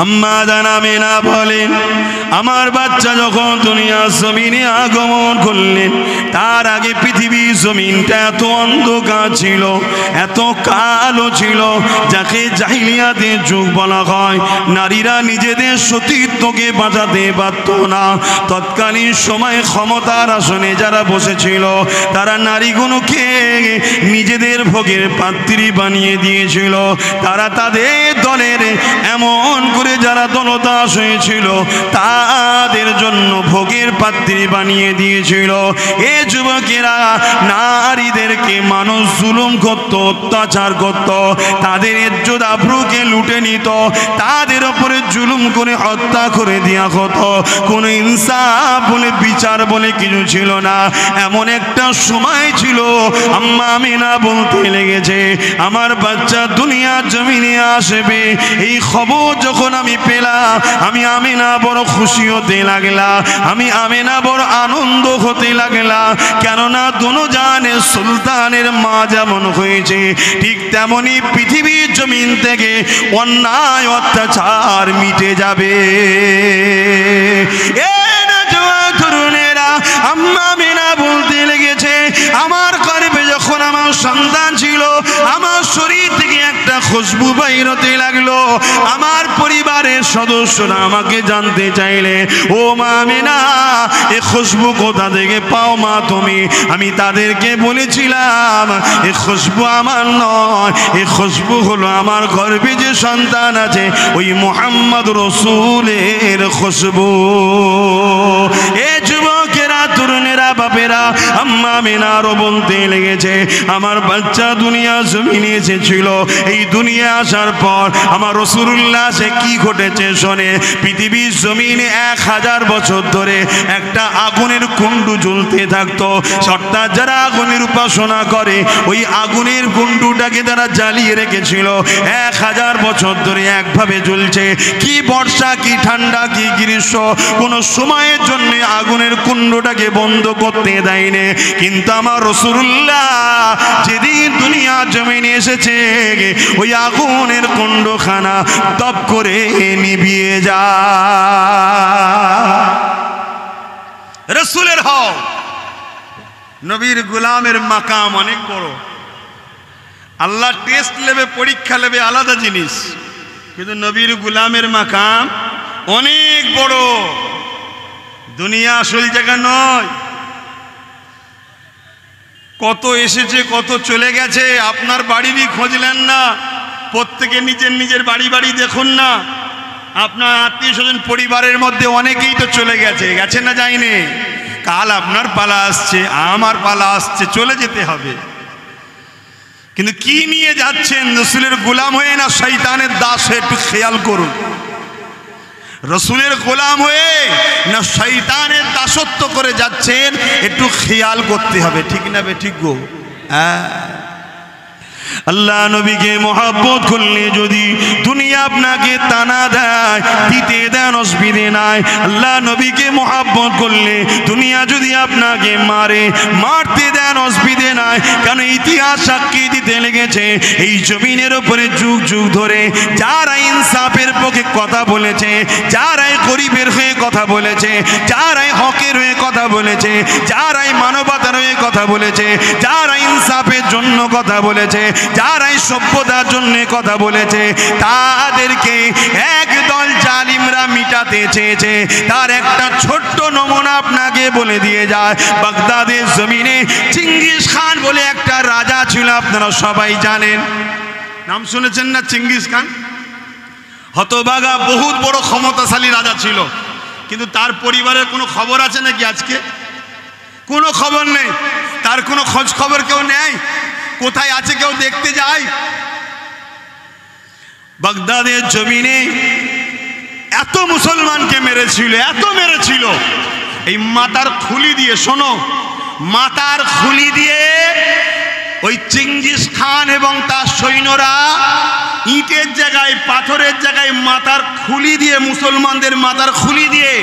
আম্মা জান আমিনা বলেন, আমার বাচ্চা যখন দুনিয়ার জমিনে আগমন করলেন, তার আগে পৃথিবীর জমিনটা এত অন্ধকার ছিল, এত কালো ছিল, যাকে জাহিলিয়াতের যুগ বলা হয়। নারীরা নিজেদের সতীত্বকে বাঁচাতে পারত না। তৎকালীন সময়ে ক্ষমতার আসনে যারা বসেছিল, তারা নারীগুলোকে নিজেদের ভোগের পাত্রী বানিয়ে দিয়েছিল। তারা তাদের দলের এমন করে যারা দলদাস হয়েছিল, তাদের জন্য ভোগের পাত্রী বানিয়ে দিয়েছিল। এ যুবকেরা নারীদেরকে মানুষ জুলুম করত, অত্যাচার করত, তাদের ইজ্জত আবরুকে লুটে নিত, তাদের উপরে জুলুম করে হত্যা করে দেওয়া হতো। কোনো ইনসাফ বলে, বিচার বলে কিছু ছিল না। এমন একটা সময় ছিল, আম্মা আমিনা বলতে লেগেছে, আমার বাচ্চা দুনিয়ার জমিনে আসবে। এই খবর যখন আমি পেলাম, আমি আমিনা বড় খুশি হতে লাগলাম, আমি আমিনা বড় আনন্দ হতে লাগলাম। কেননা দুজাহানের সুলতানের মা যেমন হয়েছে, ঠিক তেমনি পৃথিবীর জমিন থেকে অন্যায় অত্যাচার মিটে যাবে। তরুণেরা, আম্মা আমিনা বলতে লেগেছে, আমার গর্ভে যখন আমার সন্তান ছিল, আমার শরীর থেকে একটা খুশবু বাইর হতে লাগলো। আমার পরিবারের সদস্যরা আমাকে জানতে চাইলে, ও মা আমিনা, এ খুশবু কোথা থেকে পাও মা তুমি? আমি তাদেরকে বলেছিলাম, এ খুশবু আমার নয়, এ খুশবু হলো আমার গর্ভে যে সন্তান আছে, ওই মুহাম্মদ রাসূলের খুশবু। এ যুবকেরা, তরুণেরা, বাপেরা, আম্মা আমিনারও বলতে লেগেছে, আমার বাচ্চা দুনিয়া জমিনে এসেছিল। এই দুনিয়া আসার পর আমার রাসূলুল্লাহ সে কি ঘটেছে শোনে। পৃথিবীর জমিনে 1000 বছর ধরে একটা আগুনের কুণ্ডু জ্বলতে থাকতো। অর্থাৎ যারা আগুনের উপাসনা করে, ওই আগুনের কুণ্ডুটাকে তারা জ্বালিয়ে রেখেছিল। 1000 বছর ধরে একভাবে জ্বলছে। কি বর্ষা, কি ঠান্ডা, কি গ্রীষ্ম, কোনো সময়ের জন্য আগুনের কুণ্ডটাকে বন্ধ করতে দেয়নি। কিন্তু আমার রাসূলুল্লাহ যেদিন দুনিয়া জমিনে এসেছে, ওই আগুনের কুণ্ডখানা দপ করে নিভিয়ে যায়। রাসূলের হও, নবীর গোলামের মাকাম অনেক বড়। আল্লাহ টেস্ট নেবে, পরীক্ষা নেবে, আলাদা জিনিস, কিন্তু নবীর গোলামের মাকাম অনেক বড়। দুনিয়া আসল জায়গা নয়। কত এসেছে, কত চলে গেছে, আপনার বাড়িরই খোঁজলেন না। প্রত্যেকে নিজের নিজের বাড়ি বাড়ি দেখুন না। আপনার আত্মীয় স্বজন পরিবারের মধ্যে অনেকেই তো চলে গেছে, গেছে না যায়নি। কাল আপনার পালা আসছে, আমার পালা আসছে, চলে যেতে হবে। কিন্তু কি নিয়ে যাচ্ছেন? রাসূলের গোলাম হয়ে না শয়তানের দাস হয়ে? একটু খেয়াল করুন। রাসূলের গোলাম হয়ে না শয়তানের দাসত্ব করে যাচ্ছেন? একটু খেয়াল করতে হবে, ঠিক না বে ঠিক গো? আল্লাহ নবীকে মহব্বত করলে যদি দুনিয়া আপনাকে তানা দেয়, দিতে দেন, অসুবিধে নাই। আল্লাহ নবীকে মহব্বত করলে দুনিয়া যদি আপনাকে মারে, মারতে দেন, অসুবিধে নাই। কারণ ইতিহাস সাক্ষী দিতে লেগেছে, এই জমিনের উপরে যুগ যুগ ধরে যারা ইনসাফের পক্ষে কথা বলেছে, যারাই গরিবের হয়ে কথা বলেছে, যারাই হকের হয়ে কথা বলেছে, যারাই মানবতার হয়ে কথা বলেছে, যারা ইনসাফের জন্য কথা বলেছে, যারাই সভ্যতার জন্য কথা বলেছে, তাদেরকে একদল জালিমরা মিটাতে চেয়েছে। তার একটা ছোট্ট নমুনা আপনাকে বলে দিয়ে যায়। বাগদাদের জমিনে চেঙ্গিস খান বলে একটা রাজা ছিল, আপনারা সবাই জানেন, নাম শুনেছেন না? চেঙ্গিস খান হতভাগা, বহুত বড় ক্ষমতাশালী রাজা ছিল। কিন্তু তার পরিবারের কোনো খবর আছে নাকি আজকে? কোনো খবর নেই। তার কোনো খোঁজ খবর কেউ নেয়? কোথায় আছে কেউ দেখতে যায়? বাগদাদের জমিনে এত মুসলমানকে মেরেছিল, এত মেরেছিল, এই মাথার খুলি দিয়ে, শোনো, মাথার খুলি দিয়ে ওই চেঙ্গিস খান এবং তার সৈন্যরা ইটের জায়গায়, পাথরের জায়গায় মাথার খুলি দিয়ে, মুসলমানদের মাথার খুলি দিয়ে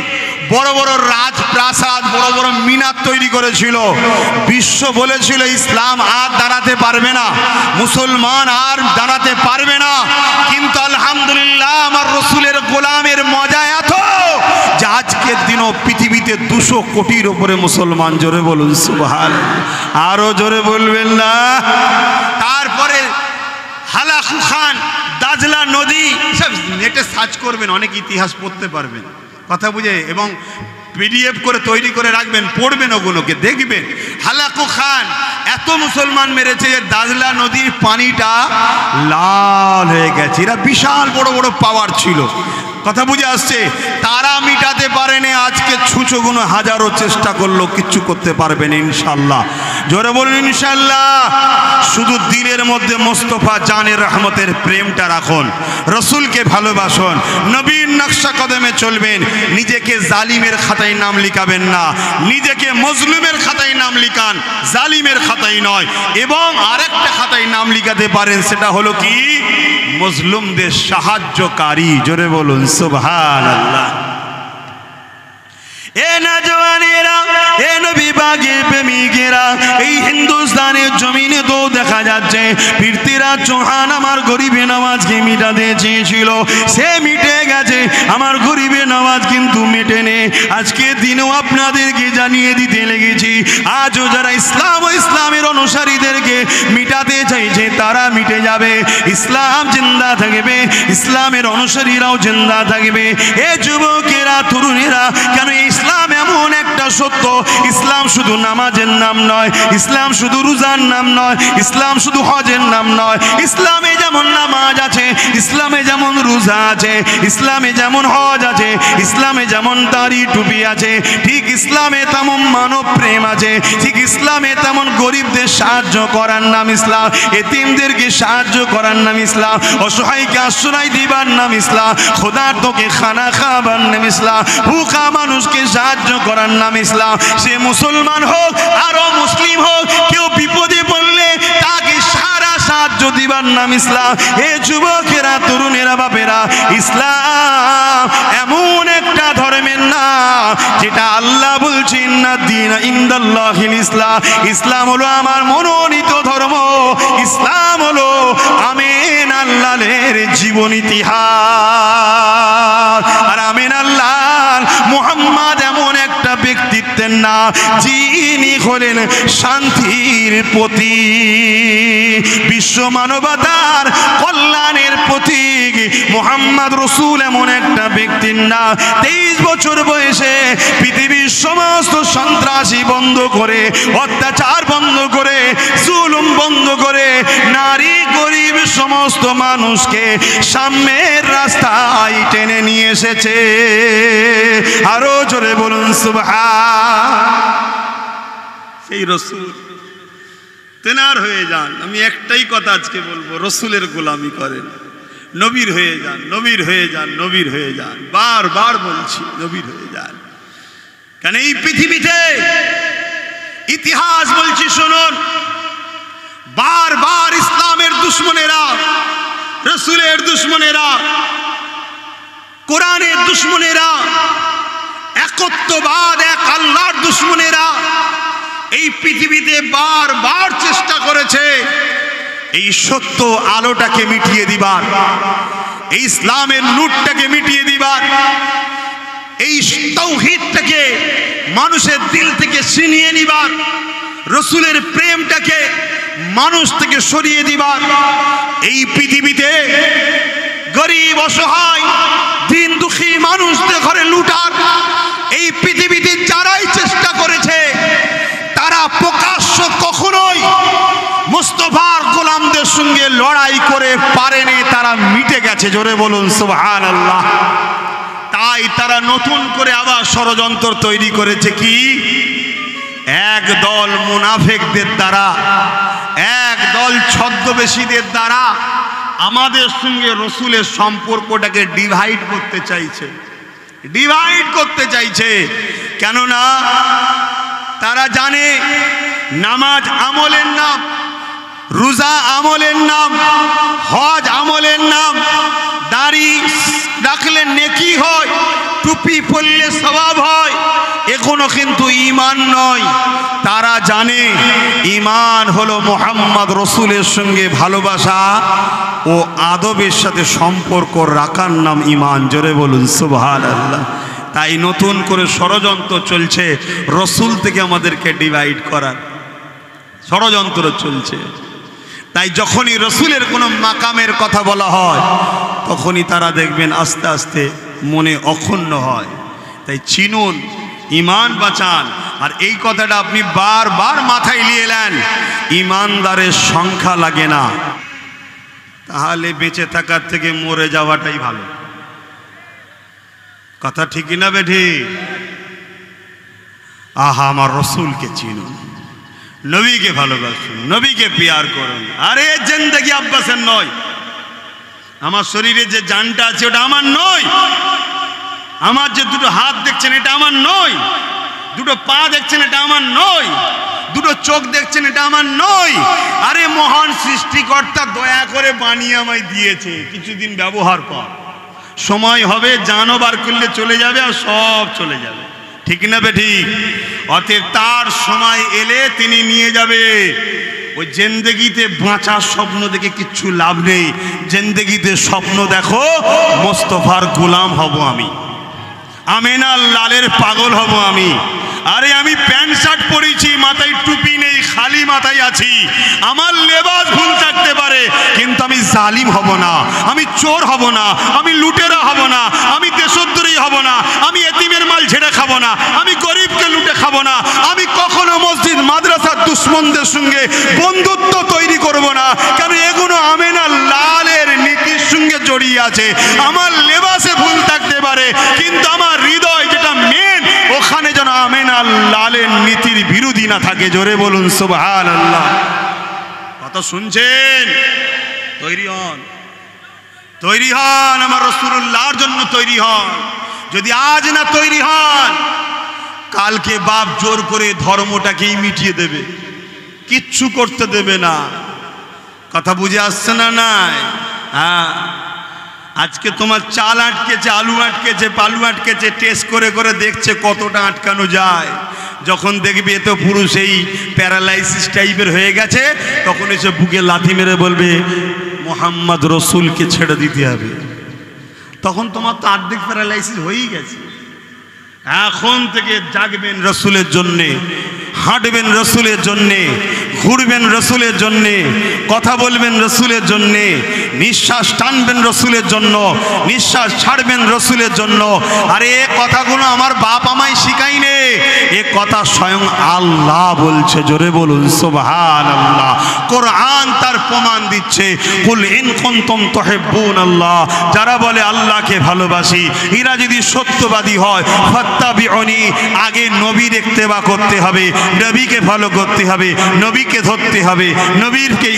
বড় বড় রাজপ্রাসাদ, বড় বড় মিনার তৈরি করেছিল। বিশ্ব বলেছিল ইসলাম আর দাঁড়াতে পারবে না, মুসলমান আর দাঁড়াতে পারবে না। কিন্তু আলহামদুলিল্লাহ, আমার রাসূলের গোলাম পৃথিবীতে 200 কোটির ওপরে মুসলমান, জোরে বলুন সুবহানাল্লাহ, আরো জোরে বলবেন না। তারপরে হালাকু খান, দাজলা নদী, সব নেটে সার্চ করবেন, অনেক ইতিহাস পড়তে পারবেন, কথা বুঝে, এবং পিডিএফ করে তৈরি করে রাখবেন, পড়বেন, ওগুলোকে দেখবেন। হালাকু খান এত মুসলমান মেরেছে যে দাজলা নদীর পানিটা লাল হয়ে গেছে। এরা বিশাল বড় বড় পাওয়ার ছিল, কথা বুঝে আসছে, তারা মিটাতে পারেনি। আজকে ছুঁচোগুলো হাজারো চেষ্টা করলো, কিচ্ছু করতে পারবেন ইনশাল্লাহ, জোরে বলুন ইনশাল্লাহ। শুধু দিলের মধ্যে মোস্তফা জানের রহমতের প্রেমটা রাখুন, রসুলকে ভালোবাসুন, নবীর নকশা কদমে চলবেন। নিজেকে জালিমের খাতায় নাম লিখাবেন না, নিজেকে মজলুমের খাতায় নাম লিখান, জালিমের খাতায় নয়। এবং আরেকটা খাতায় নাম লিখাতে পারেন, সেটা হলো কি, মজলুমদের সাহায্যকারী, জোরে বলুন সুবহানাল্লাহ। এ নওজওয়ানেরা, এ নবী পাকের প্রেমিকেরা, এই হিন্দুস্তানের জমিনে তো দেখা যাচ্ছে পৃথ্বীরাজ চৌহান আমার গরিবে নওয়াজকে মিটাতে চেয়েছিল, সে মিটে গেছে। আমার গরিবে নওয়াজ কিন্তু মেটেনি। আজকে দিনেও আপনাদেরকে জানিয়ে দিতে লেগেছি, আজও যারা ইসলাম ও ইসলামের অনুসারীদেরকে মিটাতে চাইছে তারা মিটে যাবে। ইসলাম জিন্দা থাকবে, ইসলামের অনুসারীরাও জিন্দা থাকবে। এ যুবকেরা, তরুণেরা, কেন ইসলাম এমন একটা সত্য, ইসলাম শুধু নামাজের নাম নয়, ইসলাম শুধু রোজার নাম নয়, ইসলাম শুধু হজের নাম নয়। ইসলামে যেমন নামাজ আছে, ইসলামে যেমন রোজা আছে, ইসলামে যেমন হজ আছে, ইসলামে যেমন দাড়ি টুপি আছে, ঠিক ইসলামে তেমন মানব প্রেম আছে, ঠিক ইসলামে তেমন গরিবদের সাহায্য করার নাম ইসলাম, এতিমদেরকে সাহায্য করার নাম ইসলাম, অসহায়কে আশ্রয় দিবার নাম ইসলাম, খোদার্তকে খানা খাবার নাম ইসলাম, ভুখা মানুষকে সাহায্য করার নাম ইসলাম। সে মুসলমান হোক আর মুসলিম হোক, কেউ বিপদে পড়লে তাকে সারা সাহায্য দিবার নাম ইসলাম। এ যুবকেরা, তরুণেরা, বাপেরা, ইসলাম এমন একটা ধর্মের নাম যেটা আল্লাহ বলছেন না দিন ইনদাল্লাহিল ইসলাম। ইসলাম হলো আমার মনোনীত ধর্ম, ইসলাম হলো আমিন আল্লাহর জীবন ইতিহাস। আর আমিন আল্লাহ মুহাম্মদ এমন একটা ব্যক্তিত্বের নাম যিনি হলেন শান্তির প্রতীক, বিশ্ব মানবতার কল্যাণের প্রতীক। মুহাম্মদ রসুল এমন একটা ব্যক্তির নাম, 23 বছর বয়সে পৃথিবীর সমস্ত সন্ত্রাসী বন্ধ করে, অত্যাচার বন্ধ করে, জুলুম বন্ধ করে, নারী গরিব সমস্ত মানুষকে সাম্যের রাস্তায় টেনে নিয়ে এসেছে। আরো জোরে বলুন সুবহান। সেই রসুল তেনার হয়ে যান। আমি একটাই কথা আজকে বলবো, রসুলের গোলামি করেন, নবীর হয়ে যান, নবীর হয়ে যান, নবীর হয়ে যান। বারবার বলছি, নবীর হয়ে যান। কেন এই পৃথিবীতে ইতিহাস বলছি শুনুন, বারবার ইসলামের দুশ্মনেরা, রসুলের দুশ্মনেরা, কোরআনের দুশ্মনেরা, একত্ববাদ, এক আল্লাহর দুশ্মনেরা এই পৃথিবীতে বারবার চেষ্টা করেছে এই সত্য আলোটাকে মিটিয়ে দিবার, এই ইসলামের নূরটাকে মিটিয়ে দিবার, এই তাওহীদটাকে মানুষের দিল থেকে ছিনিয়ে নিবার, রসুলের প্রেমটাকে মানুষ থেকে সরিয়ে দিবার। এই পৃথিবীতে গরিব, অসহায়, দিন দুঃখী মানুষদের ঘরে লুটার এই পৃথিবীতে যারাই চেষ্টা করেছে তারা প্রকাশ্য কখনোই মুস্তাফার গোলামদের সঙ্গে লড়াই করে পারেনি, তারা মিটে গেছে। জোরে বলুন সুবহানাল্লাহ। তাই তারা নতুন করে আবার ষড়যন্ত্র তৈরি করেছে, কি এক দল মুনাফিকদের দ্বারা, এক দল ছদ্মবেশীদের দ্বারা আমাদের সঙ্গে রসুলের সম্পর্কটাকে ডিভাইড করতে চাইছে, ডিভাইড করতে চাইছে। কেননা তারা জানে নামাজ আমলের নাম, রোজা আমলের নাম, হজ আমলের নাম, দাড়ি রাখলে নেকি হয়, টুপি পরলে সওয়াব হয়, এখনো কিন্তু ঈমান নয়। তারা জানে ঈমান হলো মুহাম্মদ রসুলের সঙ্গে ভালোবাসা ও আদবের সাথে সম্পর্ক রাখার নাম ঈমান। জোরে বলুন সুবহানাল্লাহ। তাই নতুন করে ষড়যন্ত্র চলছে রসুল থেকে আমাদেরকে ডিভাইড করার ষড়যন্ত্র চলছে। তাই যখনই রসুলের কোনো মাকামের কথা বলা হয় তখনই তারা দেখবেন আস্তে আস্তে মনে অক্ষুণ্ণ হয়। তাই চিনুন, ইমান বাঁচান। আর এই কথাটা আপনি বারবার মাথায় নিয়ে এলেন, ইমানদারের সংখ্যা লাগে না, তাহলে বেঁচে থাকার থেকে মরে যাওয়াটাই ভালো। কথা ঠিক না বেঠি? আহা, আমার রসুলকে চিনুন, নবীকে ভালোবাসুন, নবীকে পিয়ার করুন। আরে জিন্দেগি আব্বাসের নয়, আমার শরীরে যে জানটা আছে ওটা আমার নয়, আমার যে দুটো হাত দেখছেন এটা আমার নয়, দুটো পা দেখছেন এটা আমার নয়, দুটো চোখ দেখছেন এটা আমার নয়। আরে মহান সৃষ্টিকর্তা দয়া করে বানিয়ে আমায় দিয়েছে, কিছুদিন ব্যবহার কর, সময় হবে জানও বার করলে চলে যাবে আর সব চলে যাবে। ঠিক না বেঠিক? অতএব তার সময় এলে তিনি নিয়ে যাবে। ওই জিন্দেগিতে বাঁচার স্বপ্ন দেখে কিচ্ছু লাভ নেই। জিন্দেগিতে স্বপ্ন দেখো মোস্তফার গোলাম হব আমি, আমেনার লালের পাগল হব আমি। আরে আমি প্যান্ট শার্ট পরেছি, মাথায় টুপি নেই, খালি মাথায় আছি, আমার লেবাস ভুল থাকতে পারে, কিন্তু আমি জালিম হব না, আমি চোর হব না, আমি লুটেরা হব না, আমি দেশদ্রোহী হব না, আমি এতিমের মাল ঝেড়ে খাবো না, আমি গরিবকে লুটে খাবো না, আমি কখনো মসজিদ মাদ্রাসার দুশ্মনদের সঙ্গে বন্ধুত্ব তৈরি করব না, কারণ এগুলো আমেনার লালের নীতির সঙ্গে জড়িয়ে আছে। আমার লেবাসে ভুল থাকতে পারে, কিন্তু আমার হৃদয় যেটা মেন, ওখানে যেন আমেনার লালের নীতির বিরোধী না থাকে। জোরে বলুন সুবহানাল্লাহ। কথা শুনছেন? তৈরি হন, তৈরি হন, আমার রাসূলুল্লাহর জন্য তৈরি হন। যদি আজ না তৈরি হন, কালকে বাপ জোর করে ধর্মটাকেই মিটিয়ে দেবে, কিচ্ছু করতে দেবে না। কথা বুঝে আসছে না? নাই? হ্যাঁ, আজকে তোমার চাল আটকেছে, আলু আটকেছে, পালু আটকেছে, টেস্ট করে করে দেখছে কতটা আটকানো যায়। যখন দেখবে এ তো পুরো সেই প্যারালাইসিস টাইপের হয়ে গেছে, তখন এসে বুকে লাথি মেরে বলবে মোহাম্মদ রসুলকে ছেড়ে দিতে হবে। তখন তোমার তো অর্ধেক প্যারালাইসিস হয়েই গেছে। এখন থেকে জাগবেন রসুলের জন্যে, হাঁটবেন রসুলের জন্যে, ঘুরবেন রসুলের জন্যে, কথা বলবেন রসুলের জন্যে, নিঃশ্বাস টানবেন রসুলের জন্য, নিঃশ্বাস ছাড়বেন রসুলের জন্য। আর এ কথাগুলো আমার বাপ আমায় শিখাইনি, এ কথা স্বয়ং আল্লাহ বলছে। জোরে বলুন সুবহানাল্লাহ। কোরআন তার প্রমাণ দিচ্ছে, কুল ইন কুনতুম তুহিব্বুনাল্লাহ, যারা বলে আল্লাহকে ভালোবাসি, এরা যদি সত্যবাদী হয়, ফাত্তাবিউনি, আগে নবীর ইত্তেবা করতে হবে, নবীকে ফলো করতে হবে, নবীকে ধরতে হবে, নবীরকে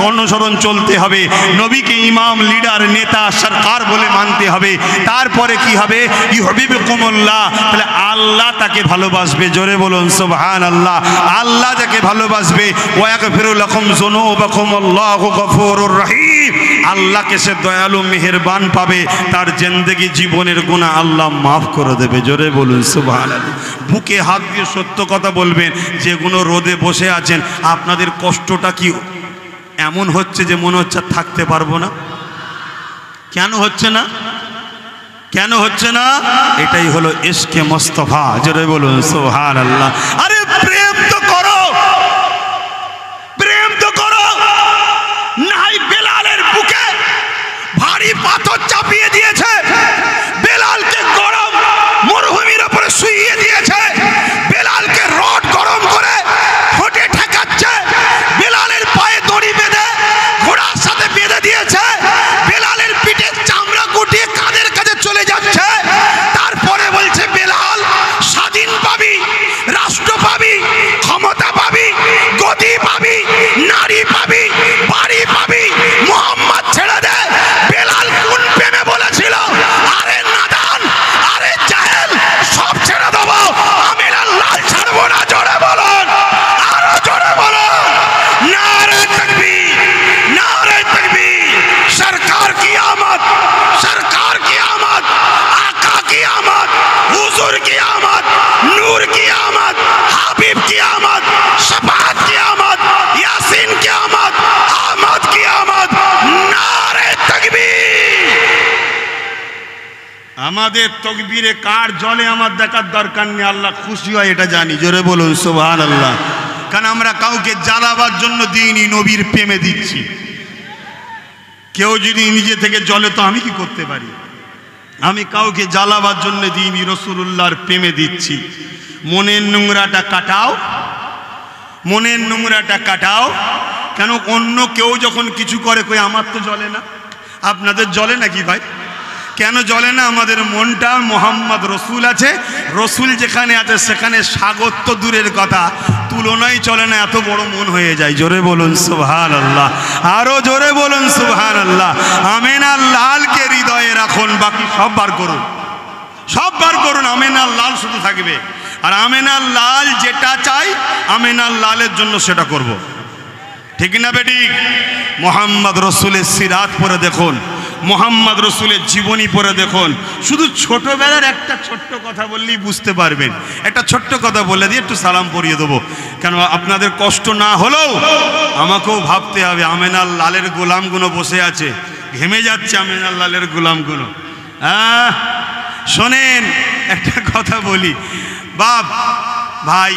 অনুসরণ চলতে হবে, নবীকে ইমাম, লিডার, নেতা, সরকার বলে মানতে হবে। তারপরে কি হবে? ইউহিব্বুকুমুল্লাহ, তাহলে আল্লাহ তাকে ভালোবাসবে। জোরে বলুন সুবহানাল্লাহ। আল্লাহ যাকে ভালোবাসবে, ওয়া ইয়াগফিরু লাকুম যুনুবাকুম, আল্লাহু গফুরুর রহিম, আল্লাহকে সে দয়ালু মেহেরবান পাবে, তার জিন্দেগি জীবনের গুনাহ আল্লাহ মাফ করে দেবে। জোরে বলুন সুবহানাল্লাহ। বুকে হাত দিয়ে সত্য কথা বলবেন। যেগুলো রোদে বসে আছেন, আপনাদের কষ্টটা কি এমন হচ্ছে যে মনে হচ্ছে থাকতে পারবো না? কেন হচ্ছে না? কেন হচ্ছে না? এটাই হলো ইশকে মুস্তাফা। জোরে বলুন সুবহানাল্লাহ। আরে প্রেম তো করো, প্রেম তো করো। নাই বেলালের বুকে ভারী পাথর চাপিয়ে দিয়েছে, বেলালকে গরম মরুভূমির উপরে শুইয়ে দিয়েছে, বেলালকে রড গরম করে ঠোঁটে ঠেকাচ্ছে, বেলালের পায়ে দড়ি বেঁধে ঘোড়ার সাথে বেঁধে দিয়েছে, বেলালের পিঠের চামড়া গুটিয়ে কাঁধের কাছে চলে যাচ্ছে। তারপরে বলছে বেলাল স্বাধীন পাবি, রাষ্ট্র পাবি। আমাদের তকবীরে কার জলে আমার দেখার দরকার নেই, আল্লাহ খুশি হয় এটা জানি। জোরে বলুন সুবহানাল্লাহ। কারণ আমরা কাউকে জ্বালাবার জন্য দিইনি, নবীর প্রেমে দিচ্ছি। কেউ যদি নিজে থেকে জ্বলে তো আমি কি করতে পারি? আমি কাউকে জ্বালাবার জন্য দিইনি, রাসূলুল্লাহর প্রেমে দিচ্ছি। মনের নোংরাটা কাটাও, মনের নোংরাটা কাটাও। কেন অন্য কেউ যখন কিছু করে কই আমার তো জ্বলে না, আপনাদের জ্বলে নাকি ভাই? কেন জ্বলে না? আমাদের মনটা মোহাম্মদ রসুল আছে, রসুল যেখানে আছে সেখানে সাগর তো দূরের কথা, তুলনাই চলে না, এত বড় মন হয়ে যায়। জোরে বলুন সুবহানাল্লাহ, আরো জোরে বলুন সুবহানাল্লাহ। আমিনার লালকে হৃদয়ে রাখুন, বাকি সব বার করুন, সব বার করুন, আমিনার লাল শুধু থাকবে। আর আমিনার লাল যেটা চাই আমিনার লালের জন্য সেটা করব, ঠিক না বেঠিক? মোহাম্মদ রসুলের সিরাত পড়ে দেখুন, মোহাম্মদ রসুলের জীবনী পড়ে দেখুন। শুধু ছোটবেলার একটা ছোট্ট কথা বললেই বুঝতে পারবেন। একটা ছোট্ট কথা বলে দিয়ে একটু সালাম পরিয়ে দেবো, কেন আপনাদের কষ্ট না হলেও আমাকেও ভাবতে হবে। আমিনার লালের গোলামগুলো বসে আছে, ঘেমে যাচ্ছে আমিনার লালের গোলামগুলো। শোনেন একটা কথা বলি বাপ ভাই,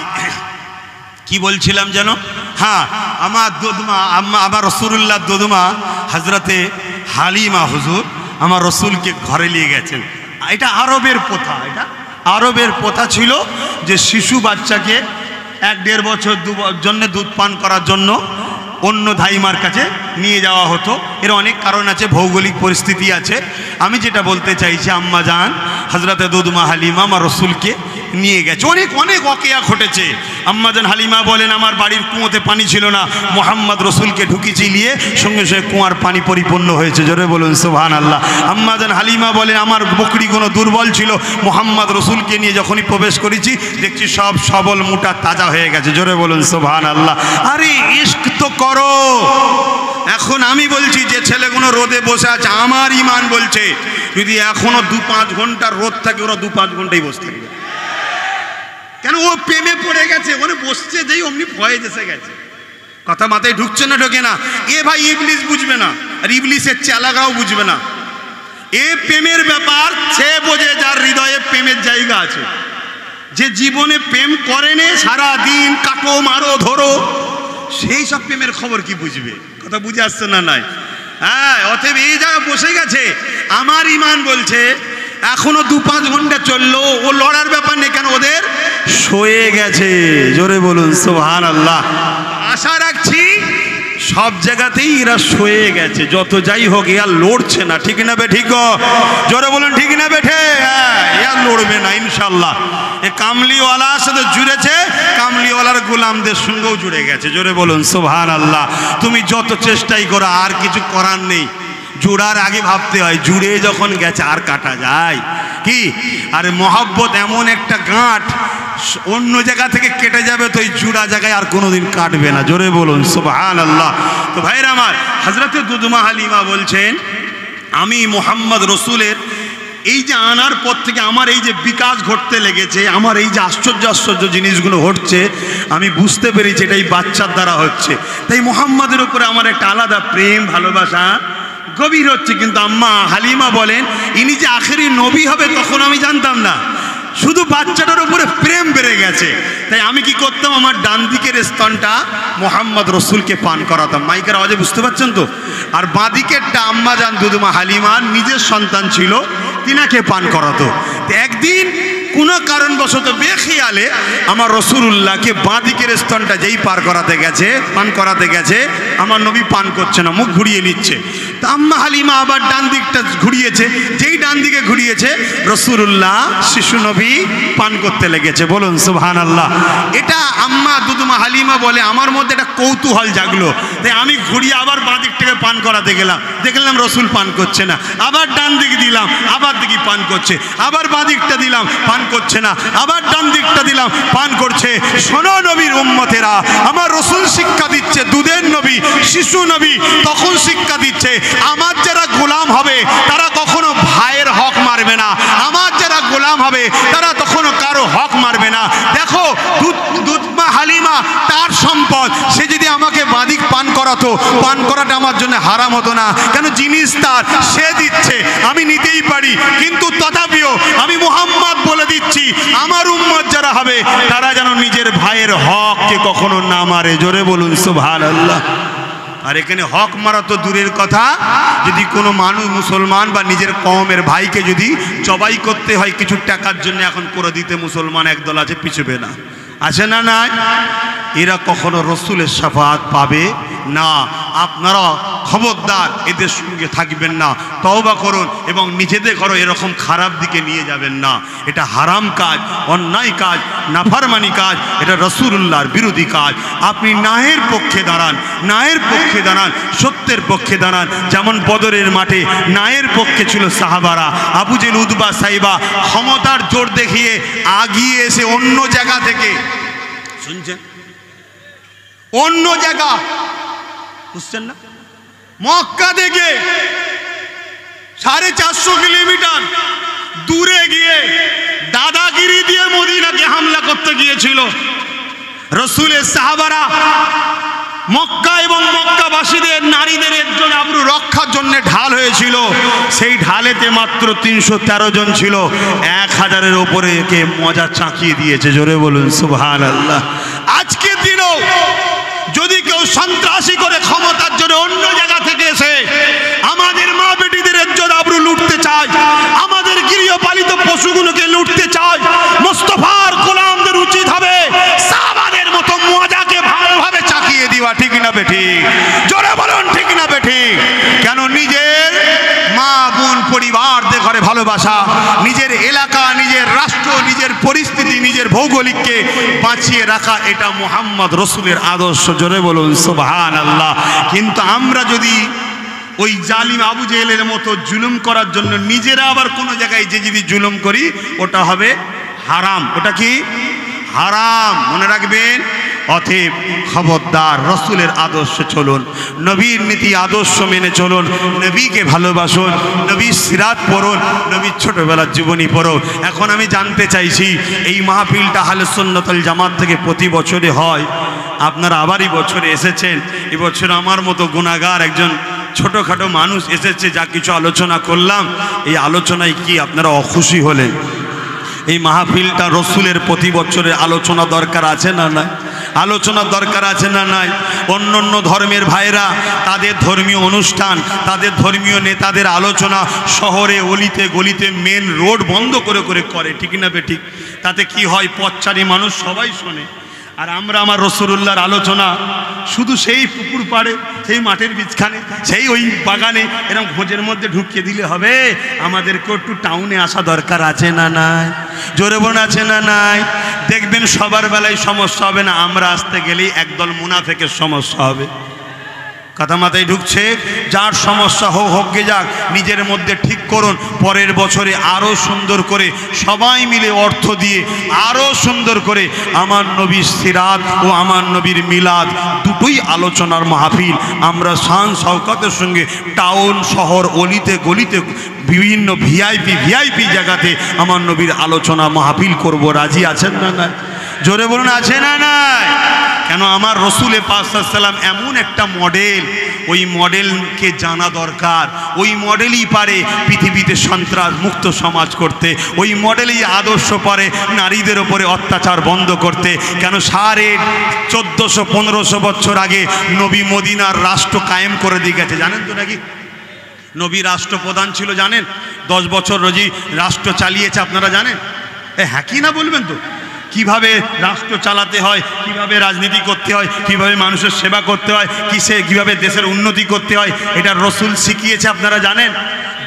কি বলছিলাম যেন? হ্যাঁ, আমার দোদমা আমার রসুলুল্লাহ দোদমা হজরতে হালিমা হুজুর আমার রসুলকে ঘরে নিয়ে গেছেন। এটা আরবের প্রথা, এটা আরবের প্রথা ছিল যে শিশু বাচ্চাকে 1-1.5 বছর জন্য দুধ পান করার জন্য অন্য ধাইমার কাছে নিয়ে যাওয়া হতো। এর অনেক কারণ আছে, ভৌগোলিক পরিস্থিতি আছে। আমি যেটা বলতে চাইছি, আম্মা জান হজরতে দোদমা হালিমা আমার রসুলকে নিয়ে গেছে। অনেক অনেক ওয়াকিয়া ঘটেছে। আম্মা জান হালিমা বলেন আমার বাড়ির কুয়োতে পানি ছিল না, মোহাম্মদ রসুলকে ঢুকিয়েছি নিয়ে, সঙ্গে সঙ্গে কুয়ার পানি পরিপূর্ণ হয়েছে। জোরে বলুন সুবহানাল্লাহ। আম্মা জান হালিমা বলেন আমার বকরিগুলো দুর্বল ছিল, মোহাম্মদ রসুলকে নিয়ে যখনই প্রবেশ করেছি দেখছি সব সবল মোটা তাজা হয়ে গেছে। জোরে বলুন সুবহানাল্লাহ। আরে ইশক তো করো। এখন আমি বলছি যে ছেলেগুলো রোদে বসে আছে, আমার ইমান বলছে যদি এখনো 2-5 ঘন্টা রোদ থাকে ওরা 2-5 ঘন্টাই বসে থাকবে। কেন? ও প্রেমে পড়ে গেছে, ওখানে বসছে যেই অমনি ভয়ে এসে গেছে। কথা মাথায় ঢুকছে না? ঢোকে না? এ ভাই ইবলিস বুঝবে না, আর ইবলিসের চেলাগাও বুঝবে না। এ প্রেমের ব্যাপার সে বোঝে যার হৃদয়ে প্রেমের জায়গা আছে। যে জীবনে প্রেম করেনি, সারা দিন কাটো মারো ধরো, সেই সব প্রেমের খবর কি বুঝবে? কথা বুঝে আসছে না? নাই। হ্যাঁ, অতএব এই জায়গায় বসে গেছে। আমার ইমান বলছে এখনো 2-5 ঘন্টা চললো, ও লড়ার ব্যাপার নেই। কেন? ওদের শুয়ে গেছে। জোরে বলুন সুবহানাল্লাহ। আশা রাখছি সব জায়গাতেই এরা শুয়ে গেছে, যত যাই হোক এরা লড়ছে না, ঠিক না বে ঠিক? জোরে বলুন ঠিক না বেঠে? হ্যাঁ, এরা লড়বে না ইনশাল্লাহ। এ কামলিওয়ালার সাথে জুড়েছে, কামলিওয়ালার গোলামদের সঙ্গেও জুড়ে গেছে। জোরে বলুন সুবহানাল্লাহ। তুমি যত চেষ্টাই করো আর কিছু করার নেই। জোড়ার আগে ভাবতে হয়, জুড়ে যখন গেছে আর কাটা যায় কি? আর মহব্বত এমন একটা গাঁট, অন্য জায়গা থেকে কেটে যাবে তো এই জুড়া জায়গায় আর কোনোদিন কাটবে না। জোরে বলুন সুবহানাল্লাহ। তো ভাইরা আমার, হযরতে দোদমা হালিমা বলছেন আমি মোহাম্মদ রসুলের এই যে আনার পর থেকে আমার এই যে বিকাশ ঘটতে লেগেছে, আমার এই যে আশ্চর্য আশ্চর্য জিনিসগুলো ঘটছে, আমি বুঝতে পেরেছি এটা এই বাচ্চার দ্বারা হচ্ছে। তাই মোহাম্মদের উপরে আমার একটা আলাদা প্রেম ভালোবাসা গভীর হচ্ছে। কিন্তু আম্মা হালিমা বলেন ইনি যে আখেরি নবী হবে তখন আমি জানতাম না, শুধু বাচ্চাটার উপরে প্রেম বেড়ে গেছে। তাই আমি কি করতাম, আমার ডান দিকের স্তনটা মোহাম্মদ রসুলকে পান করাতাম। মাইকের আওয়াজে বুঝতে পারছেন তো? আর বাঁ দিকেরটা আম্মা জান দোদমা হালিমার নিজের সন্তান ছিল, তিনাকে পান করাতো। একদিন কোনো কারণবশত বেখেয়ালে আমার রসুলুল্লাহকে বাঁ দিকের স্তনটা যেই পান করাতে গেছে আমার নবী পান করছে না, মুখ ঘুরিয়ে নিচ্ছে। তা আম্মা হালিমা আবার ডান দিকটা ঘুরিয়েছে, যেই ডান দিকে ঘুরিয়েছে রসুলুল্লাহ শিশু নবী পান করতে লেগেছে। বলুন সুবহানাল্লাহ। এটা আম্মা দোদমা হালিমা বলে আমার মধ্যে একটা কৌতূহল জাগলো। তাই আমি ঘুরিয়ে আবার বাঁ দিকটাকে পান করাতে গেলাম, দেখলাম রসুল পান করছে না। আবার ডান দিকে দিলাম, আবার দিকে পান করছে। আবার বাঁ দিকটা দিলাম, পান করছে না। আবার ডান দিকটা দিলাম, পান করছে। শোনো নবীর উম্মতেরা, আমার রসুল শিক্ষা দিচ্ছে, দুধের নবী শিশু নবী তখন শিক্ষা দিচ্ছে আমার যারা গোলাম হবে তারা কখনো ভাইয়ের হক মারবে না, আমার যারা গোলাম হবে তারা তখনও কারো হক মারবে না। দেখো দোদমা হালিমা তার সম্পদ, সে যদি আমাকে বাদিক পান করাতো হতো, পান করাটা আমার জন্য হারাম হতো না। কেন? জিনিস তার, সে দিচ্ছে, আমি নিতেই পারি। কিন্তু তথাপিও আমি মুহাম্মদ বলে দিচ্ছি, আমার উম্মত যারা হবে তারা যেন নিজের ভাইয়ের হককে কখনো না মারে। জোরে বলুন সুবহানাল্লাহ। আর এখানে হক মারা তো দূরের কথা, যদি কোনো মানুষ মুসলমান বা নিজের কওমের ভাইকে যদি জবাই করতে হয় কিছু টাকার জন্য, এখন করে দিতে মুসলমান একদল আছে, পিছবে না, আছে না? নাই, এরা কখনো রসুলের শাফাআত পাবে না। আপনারা খবরদার এদের সঙ্গে থাকবেন না, তওবা করুন এবং নিজেদের ঘরে এরকম খারাপ দিকে নিয়ে যাবেন না। এটা হারাম কাজ, অন্যায় কাজ, নাফরমানি কাজ, এটা রাসূলুল্লাহর বিরোধী কাজ। আপনি ন্যায়ের পক্ষে দাঁড়ান, ন্যায়ের পক্ষে দাঁড়ান, সত্যের পক্ষে দাঁড়ান। যেমন বদরের মাঠে ন্যায়ের পক্ষে ছিল সাহাবারা, আবু জেল, উতবা, সাইবা ক্ষমতার জোর দেখিয়ে আগিয়ে এসে অন্য জায়গা থেকে, শুনছেন, অন্য জায়গা, বুঝছেন না, মক্কা থেকে 450 কিলোমিটার দূরে গিয়ে দাদাগিরি দিয়ে মদিনাকে হামলা করতে গিয়েছিল। রসুলের সাহাবারা মক্কা এবং মক্কাবাসীদের নারীদের একজন আবরু রক্ষার জন্য ঢাল হয়েছিল। সেই ঢালেতে মাত্র 313 জন ছিল, 1000-এর ওপরে কে মজা চাকিয়ে দিয়েছে। জোরে বলুন সুবহানাল্লাহ। আজকের দিনও যদি কেউ সন্ত্রাসী করে ক্ষমতার জন্য অন্য জায়গা থেকে এসে আমাদের মা বেটিদের ইজ্জত আবরু লুটতে চায়, আমাদের গৃহপালিত পশুগুলোকে লুটতে চায়, মুস্তাফার গোলামদের উচিত হবে সাহাবাদের মতো মজাকে ভালোভাবে চাকিয়ে দিবা। ঠিক না বেঠিক? জোরে বলুন ঠিক না বেঠিক? কেন? নিজের মা বোন পরিবারদের ঘরে ভালোবাসা, নিজের এলাকা, নিজের রাষ্ট্র, নিজের পরিস্থিতি, নিজের ভৌগোলিককে বাঁচিয়ে রাখা, এটা মুহাম্মদ রসুলের আদর্শ। জোরে বলুন সুবহানাল্লাহ। কিন্তু আমরা যদি ওই জালিম আবু জেহেলের মতো জুলুম করার জন্য নিজেরা আবার কোনো জায়গায় যে যদি জুলুম করি, ওটা হবে হারাম। ওটা কি? হারাম। মনে রাখবেন। অতএব খবরদার, রসুলের আদর্শে চলুন, নবীর নীতি আদর্শ মেনে চলুন, নবীকে ভালোবাসুন, নবীর সিরাত পড়ুন, নবীর ছোটবেলার জীবনী পড়ুন। এখন আমি জানতে চাইছি, এই মাহফিলটা আহলে সুন্নাত ওয়াল জামাত থেকে প্রতি বছরে হয়, আপনারা আবারই বছরে এসেছেন। এবছর আমার মতো গুনাহগার একজন ছোটোখাটো মানুষ এসেছে, যা কিছু আলোচনা করলাম, এই আলোচনায় কি আপনারা অখুশি হলেন? এই মাহফিলটা রসুলের প্রতি বছরের আলোচনা দরকার আছে না নাই? আলোচনার দরকার আছে না নাই? অন্য অন্য ধর্মের ভাইরা তাদের ধর্মীয় অনুষ্ঠান, তাদের ধর্মীয় নেতাদের আলোচনা শহরে অলিতে গলিতে মেন রোড বন্ধ করে করে করে। ঠিক না বেঠিক? তাতে কি হয়? পথচারী মানুষ সবাই শোনে। আর আমরা আমার রাসূলুল্লাহর আলোচনা শুধু সেই পুকুর পাড়ে, সেই মাঠের বীজখানে, সেই ওই বাগানে এরকম খোঁজের মধ্যে ঢুকিয়ে দিলে হবে? আমাদেরকে একটু টাউনে আসা দরকার আছে না নাই? জোরে বোন আছে না নাই? দেখবেন সবার বেলায় সমস্যা হবে না, আমরা আসতে গেলেই একদল মুনাফিকের সমস্যা হবে। কথা মাথায় ঢুকছে? যার সমস্যা হোক হোক গে যাক, নিজের মধ্যে ঠিক করুন। পরের বছরে আরও সুন্দর করে সবাই মিলে অর্থ দিয়ে আরও সুন্দর করে আমার নবীর সিরাত ও আমার নবীর মিলাদ দুটোই আলোচনার মাহফিল আমরা শান শওকতের সঙ্গে টাউন শহর অলিতে গলিতে বিভিন্ন ভিআইপি জায়গাতে আমার নবীর আলোচনা মাহফিল করব। রাজি আছেন না না? জোরে বলুন আছে না নাই? কেন? আমার রসুলে পাক সাল্লাল্লাহু আলাইহি ওয়াসাল্লাম এমন একটা মডেল, ওই মডেলকে জানা দরকার। ওই মডেলই পারে পৃথিবীতে সন্ত্রাস মুক্ত সমাজ করতে, ওই মডেলই আদর্শ পারে নারীদের ওপরে অত্যাচার বন্ধ করতে। কেন? 1400-1500 বছর আগে নবী মদিনার রাষ্ট্র কায়েম করে দিয়ে গেছে, জানেন তো নাকি? নবী রাষ্ট্রপ্রধান ছিল, জানেন? 10 বছর রোজি রাষ্ট্র চালিয়েছে, আপনারা জানেন? হ্যাঁ কি না বলবেন তো? কিভাবে রাষ্ট্র চালাতে হয়, কিভাবে রাজনীতি করতে হয়, কিভাবে মানুষের সেবা করতে হয়, কিভাবে দেশের উন্নতি করতে হয়, এটা রসুল শিখিয়েছে, আপনারা জানেন?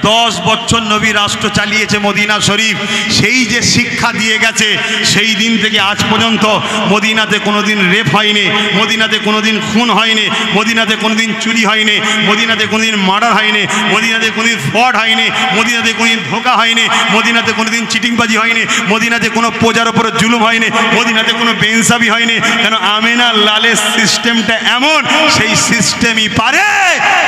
10 বছর নবী রাষ্ট্র চালিয়েছে মদিনা শরীফ। সেই যে শিক্ষা দিয়ে গেছে, সেই দিন থেকে আজ পর্যন্ত মদিনাতে কোনোদিন রেপ হয়নি, মদিনাতে কোনোদিন খুন হয়নি, মদিনাতে কোনোদিন চুরি হয়নি, মদিনাতে কোনোদিন মার্ডার হয়নি, মদিনাতে কোনোদিন ফ্রড হয়নি, মদিনাতে কোনোদিন ধোঁকা হয়নি, মদিনাতে কোনোদিন চিটিংবাজি হয়নি, মদিনাতে কোনো প্রজার ওপরে জুলুম হয়নি, মদিনাতে কোনো বেইনসাফি হয়নি। কেন? আমিনা লালের সিস্টেমটা এমন, সেই সিস্টেমই পারে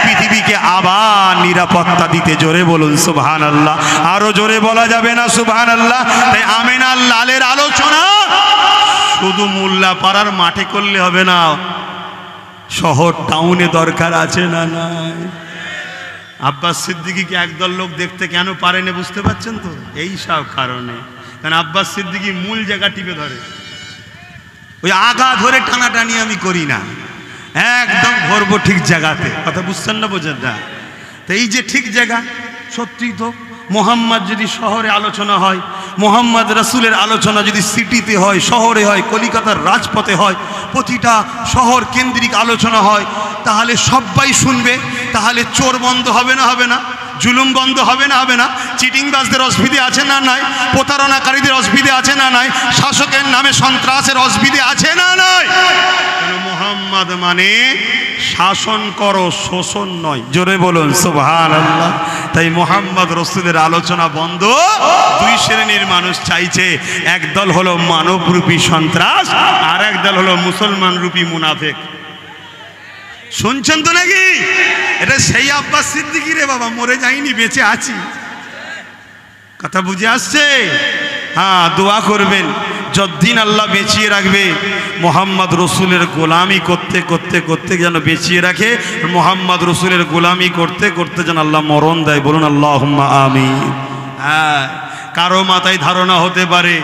পৃথিবীকে আবার নিরাপত্তা দিতে। জোরে বলুন সুবহানাল্লাহ। আরো জোরে বলা যাবে না সুবহানাল্লাহ? তাই আমিনা লালের আলোচনা শুধু মোল্লা পাড়ার মাঠে করলে হবে না, শহর টাউনে দরকার আছে না নাই? আব্বাস সিদ্দিকীকে একদল লোক দেখতে কেন পারে না বুঝতে পারছেন তো? এই সব কারণে। কারণ আব্বাস সিদ্দিকী মূল জায়গা টিপে ধরে, ওই আগা ধরে টানাটানি আমি করি না, একদম ধরবো ঠিক জায়গাতে। কথা বুঝছেন না, বোঝেন না? তো এই যে ঠিক জায়গা, সত্যি তো মোহাম্মদ যদি শহরে আলোচনা হয়, মোহাম্মদ রাসূলের আলোচনা যদি সিটিতে হয়, শহরে হয়, কলিকাতার রাজপথে হয়, প্রতিটা শহর কেন্দ্রিক আলোচনা হয়, তাহলে সবাই শুনবে। তাহলে চোর বন্ধ হবে না? হবে না? জুলুম বন্ধ হবে না? হবে না? চিটিংবাজদের অসুবিধে আছে না নাই? প্রতারণাকারীদের অসুবিধে আছে না নাই? শাসকের নামে সন্ত্রাসের অসুবিধে আছে না নাই? মোহাম্মদ মানে শাসন করো, শোষণ নয়। জোরে বলুন সুবহানাল্লাহ। তাই মোহাম্মদ রসুলের আলোচনা বন্ধ। দুই শ্রেণীর মানুষ চাইছে, একদল হলো মানবরূপী সন্ত্রাস, আর একদল হলো মুসলমান রূপী মুনাফেক। শুনছেন তো নাকি? এটা সেই আব্বাস সিদ্দিকী রে বাবা, মরে যাইনি, বেঁচে আছি। কথা বুঝে আসছে? হ্যাঁ, দোয়া করবেন যতদিন আল্লাহ বেঁচিয়ে রাখবে, মোহাম্মদ রসুলের গোলামি করতে করতে করতে যেন বেঁচিয়ে রাখে, মোহাম্মদ রসুলের গোলামি করতে করতে যেন আল্লাহ মরণ দেয়। বলুন আল্লাহুম্মা আমিন। হ্যাঁ, কারো মাথায় ধারণা হতে পারে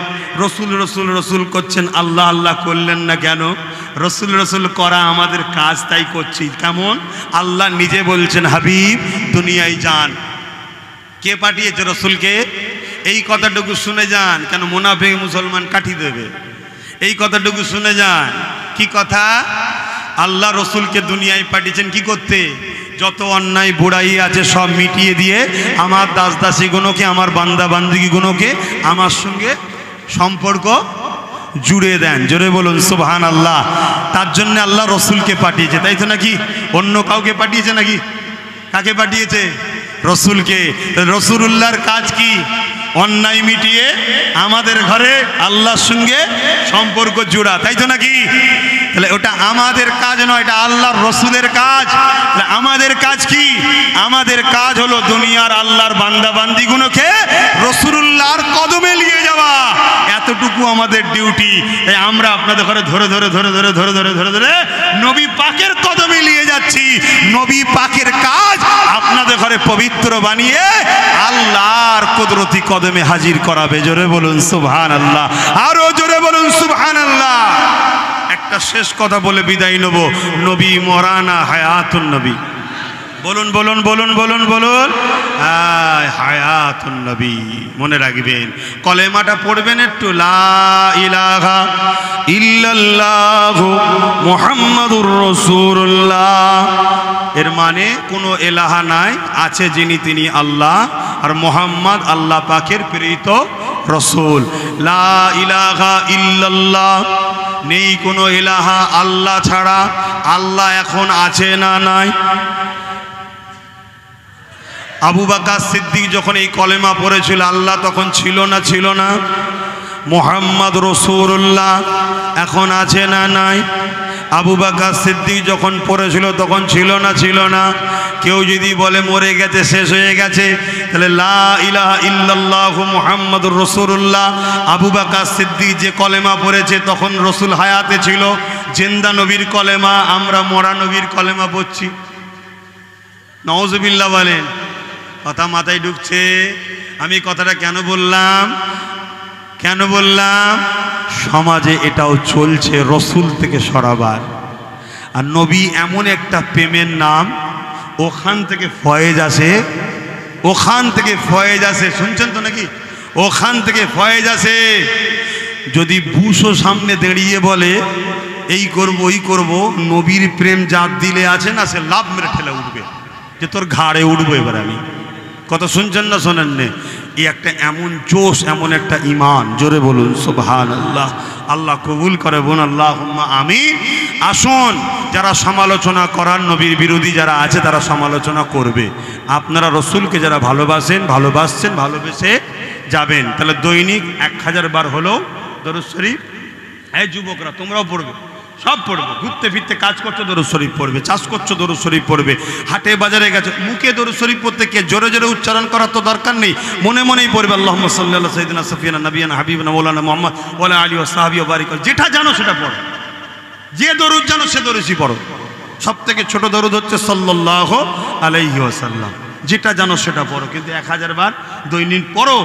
রসুল রসুল রসুল করছেন, আল্লাহ আল্লাহ করলেন না কেন? রসুল রসুল করা আমাদের কাজ, তাই করছি। কেমন? আল্লাহ নিজে বলছেন, হাবিব দুনিয়ায় যান। কে পাঠিয়েছে রসুলকে? এই কথাটুকু শুনে যান, কেন মুনাফিক মুসলমান কাটি দেবে। এই কথাটুকু শুনে যান। কি কথা? আল্লাহ রসুলকে দুনিয়ায় পাঠিয়েছেন কি করতে? যত অন্যায় বুড়াই আছে সব মিটিয়ে দিয়ে আমার দাস দাসীগুলোকে, আমার বান্দা বান্দিগুলোকে আমার সঙ্গে সম্পর্ক জুড়ে দেন। জোরে বলুন সুবহানাল্লাহ। তার জন্য আল্লাহ রসুলকে পাঠিয়েছে, তাই তো নাকি? অন্য কাউকে পাঠিয়েছে নাকি? কাকে পাঠিয়েছে? রসুলকে। রসুলুল্লাহর কাজ কি? অন্যায় মিটিয়ে আমাদের ঘরে আল্লাহর সঙ্গে সম্পর্ক জোড়া, তাই তো নাকি? তাহলে ওটা আমাদের কাজ নয়, এটা আল্লাহর রসুলের কাজ। তাহলে আমাদের কাজ কি? আমাদের কাজ হলো দুনিয়ার আল্লাহর বান্দা বান্দিগুলোকে রসুলুল্লাহর কদমে নিয়ে যাওয়া, এতটুকু আমাদের ডিউটি। তাই আমরা আপনাদের ঘরে ধরে ধরে ধরে ধরে ধরে ধরে ধরে ধরে নবী পাকের কদমে নিয়ে যাচ্ছি। নবী পাকের কাজ আপনাদের ঘরে পবিত্র বানিয়ে আল্লাহর কুদরতি কদমে হাজির করাবে। জোরে বলুন সুবহানাল্লাহ, আরো জোরে বলুন সুবহানাল্লাহ। একটা শেষ কথা বলে বিদায় নেব। নবী মরানা হায়াতুন নবী। বলুন বলুন বলুন বলুন বলুন, হায়াতুন নবী। মনে রাখবেন, কলেমাটা পড়বেন একটু, লা ইলাহা ইল্লাল্লাহু মুহাম্মাদুর রাসূলুল্লাহ। এর মানে কোনো এলাহা নাই, আছে যিনি তিনি আল্লাহ, আর মোহাম্মদ আল্লাহ পাকের প্রেরিত রসুল। লা ইলাহা ইল্লাল্লাহ, নেই কোনো এলাহা আল্লাহ ছাড়া। আল্লাহ এখন আছে না নাই? আবু বকর সিদ্দিক যখন এই কলেমা পড়েছিল, আল্লাহ তখন ছিল না? ছিল না? মুহাম্মদ রাসূলুল্লাহ এখন আছে না নাই? আবু বকর সিদ্দিক যখন পড়েছিল তখন ছিল না? ছিল না? কেউ যদি বলে মরে গেছে, শেষ হয়ে গেছে, তাহলে লা ইলাহা ইল্লাল্লাহু মুহাম্মাদুর রাসূলুল্লাহ, আবু বকর সিদ্দিক যে কলেমা পড়েছে তখন রসুল হায়াতে ছিল। জিন্দা নবীর কলেমা, আমরা মরা নবীর কলেমা পড়ছি। নাউজুবিল্লাহ বলেন। কথা মাথায় ঢুকছে? আমি কথাটা কেন বললাম? কেন বললাম? সমাজে এটাও চলছে, রসুল থেকে সরাবার। আর নবী এমন একটা প্রেমের নাম, ওখান থেকে ফয়েজ আসে, ওখান থেকে ফয়েজ আসে। শুনছেন তো নাকি? ওখান থেকে ফয়েজ আসে। যদি বুশও সামনে দাঁড়িয়ে বলে এই করব ওই করব, নবীর প্রেম যার দিলে আছে না, সে লাভ মেরে ঠেলে উঠবে যে তোর ঘাড়ে উঠবো এবার আমি। কথা শুনছেন না শোনেন নে? এই একটা এমন জোশ, এমন একটা ঈমান। জোরে বলুন সুবহানাল্লাহ। আল্লাহ কবুল করে বোন, আল্লাহুম্মা আমিন। আসুন, যারা সমালোচনা করার, নবীর বিরোধী যারা আছে তারা সমালোচনা করবে। আপনারা রসুলকে যারা ভালোবাসেন, ভালোবাসছেন, ভালোবেসে যাবেন। তাহলে দৈনিক 1000 বার হলো দরুদ শরীফ। এই যুবকরা তোমরাও পড়বে, সব পড়বে। ঘুরতে ফিরতে কাজ করছো দরুদ শরীফ পড়বে, চাষ করছো দরুদ শরীফ পড়বে, হাটে বাজারে গেছো মুখে দরুদ শরীফ পড়তে, কে জোরে জোরে উচ্চারণ করার তো দরকার নেই, মনে মনেই পড়বে। আল্লাহুম্মা সাল্লি আলা সাইয়্যিদিনা সাফিয়ানা নাবিয়ানা হাবিবানা মাওলানা মুহাম্মদ ওয়া আলা আলিহি ওয়া সাহবিহি ওয়া বারিক। যেটা জানো সেটা পড়ো, যে দরুদ জানো সে দরুদই পড়ো। সব থেকে ছোট দরুদ হচ্ছে সাল্লাল্লাহু আলাইহি ওয়াসাল্লাম। যেটা জানো সেটা পড়ো, কিন্তু 1000 বার দৈনিক পড়ো,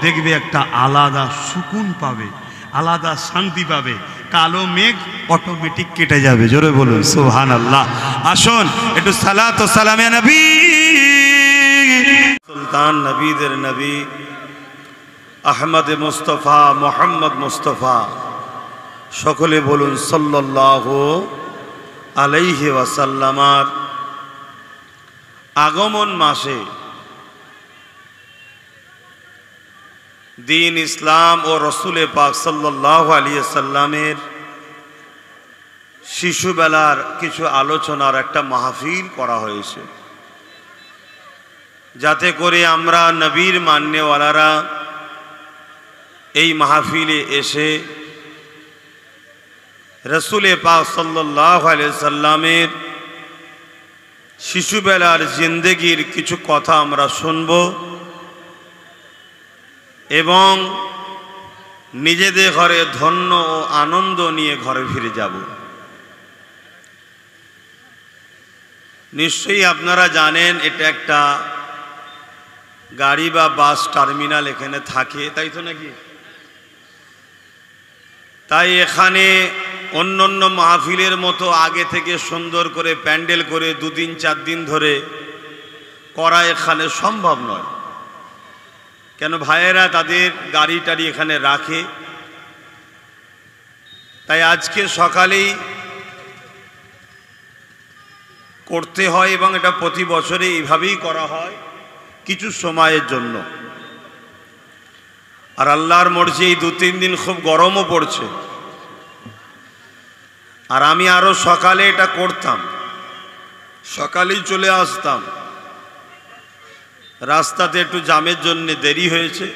দেখবে একটা আলাদা সুকুন পাবে, আলাদা শান্তি পাবে, কালো মেঘ অটোমেটিক কেটে যাবে। জোরে বলুন সুবহানাল্লাহ। আসুন একটু সালাত ও সালামে নবী, সুলতান নবীদের নবী আহমদ মুস্তফা মোহাম্মদ মুস্তফা, সকলে বলুন সাল্লাল্লাহু আলাইহি ওয়াসাল্লামার আগমন মাসে দ্বীন ইসলাম ও রসুল পাক সাল্লাল্লাহু আলাইহি ওয়াসাল্লামের শিশুবেলার কিছু আলোচনার একটা মাহফিল করা হয়েছে, যাতে করে আমরা নবীর মান্যওয়ালারা এই মাহফিলে এসে রসুল পাক সাল্লাল্লাহু আলাইহি ওয়াসাল্লামের শিশুবেলার জিন্দেগির কিছু কথা আমরা শুনব এবং নিজেদের ঘরে ধন্য ও আনন্দ নিয়ে ঘরে ফিরে যাব। নিশ্চয়ই আপনারা জানেন এটা একটা গাড়ি বা বাস টার্মিনাল এখানে থাকে, তাই তো নাকি? তাই এখানে অন্য অন্য মাহফিলের মতো আগে থেকে সুন্দর করে প্যান্ডেল করে 2 দিন 4 দিন ধরে করা এখানে সম্ভব নয়। কেন ভাইয়েরা তাদের গাড়ি টাড়ি এখানে রাখে, তাই আজকে সকালেই করতে হয় এবং এটা প্রতি বছরে এইভাবেই করা হয় কিছু সময়ের জন্য। আর আল্লাহর মর্জি এই 2-3 দিন খুব গরমও পড়ছে, আর আমি আরো সকালে এটা করতাম, সকালেই চলে আসতাম। রাস্তাতে একটু জ্যামের জন্য দেরি হয়েছে,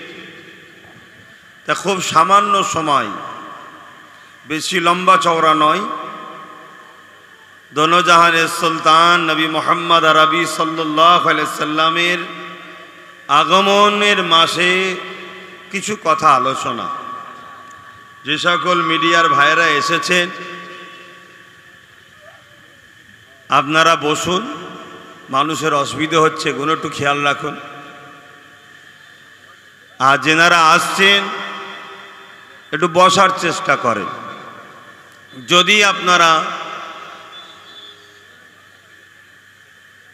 তা খুব সামান্য সময়, বেশি লম্বা চওড়া নয়, দোনো জাহানের সুলতান নবী মোহাম্মদ আরবি সাল্লাল্লাহু আলাইহি সাল্লামের আগমনের মাসে কিছু কথা আলোচনা। যে সকল মিডিয়ার ভাইয়েরা এসেছেন আপনারা বসুন, মানুষের অসুবিধা হচ্ছে এগুলো একটু খেয়াল রাখুন। আর যেনারা আসছেন একটু বসার চেষ্টা করেন। যদি আপনারা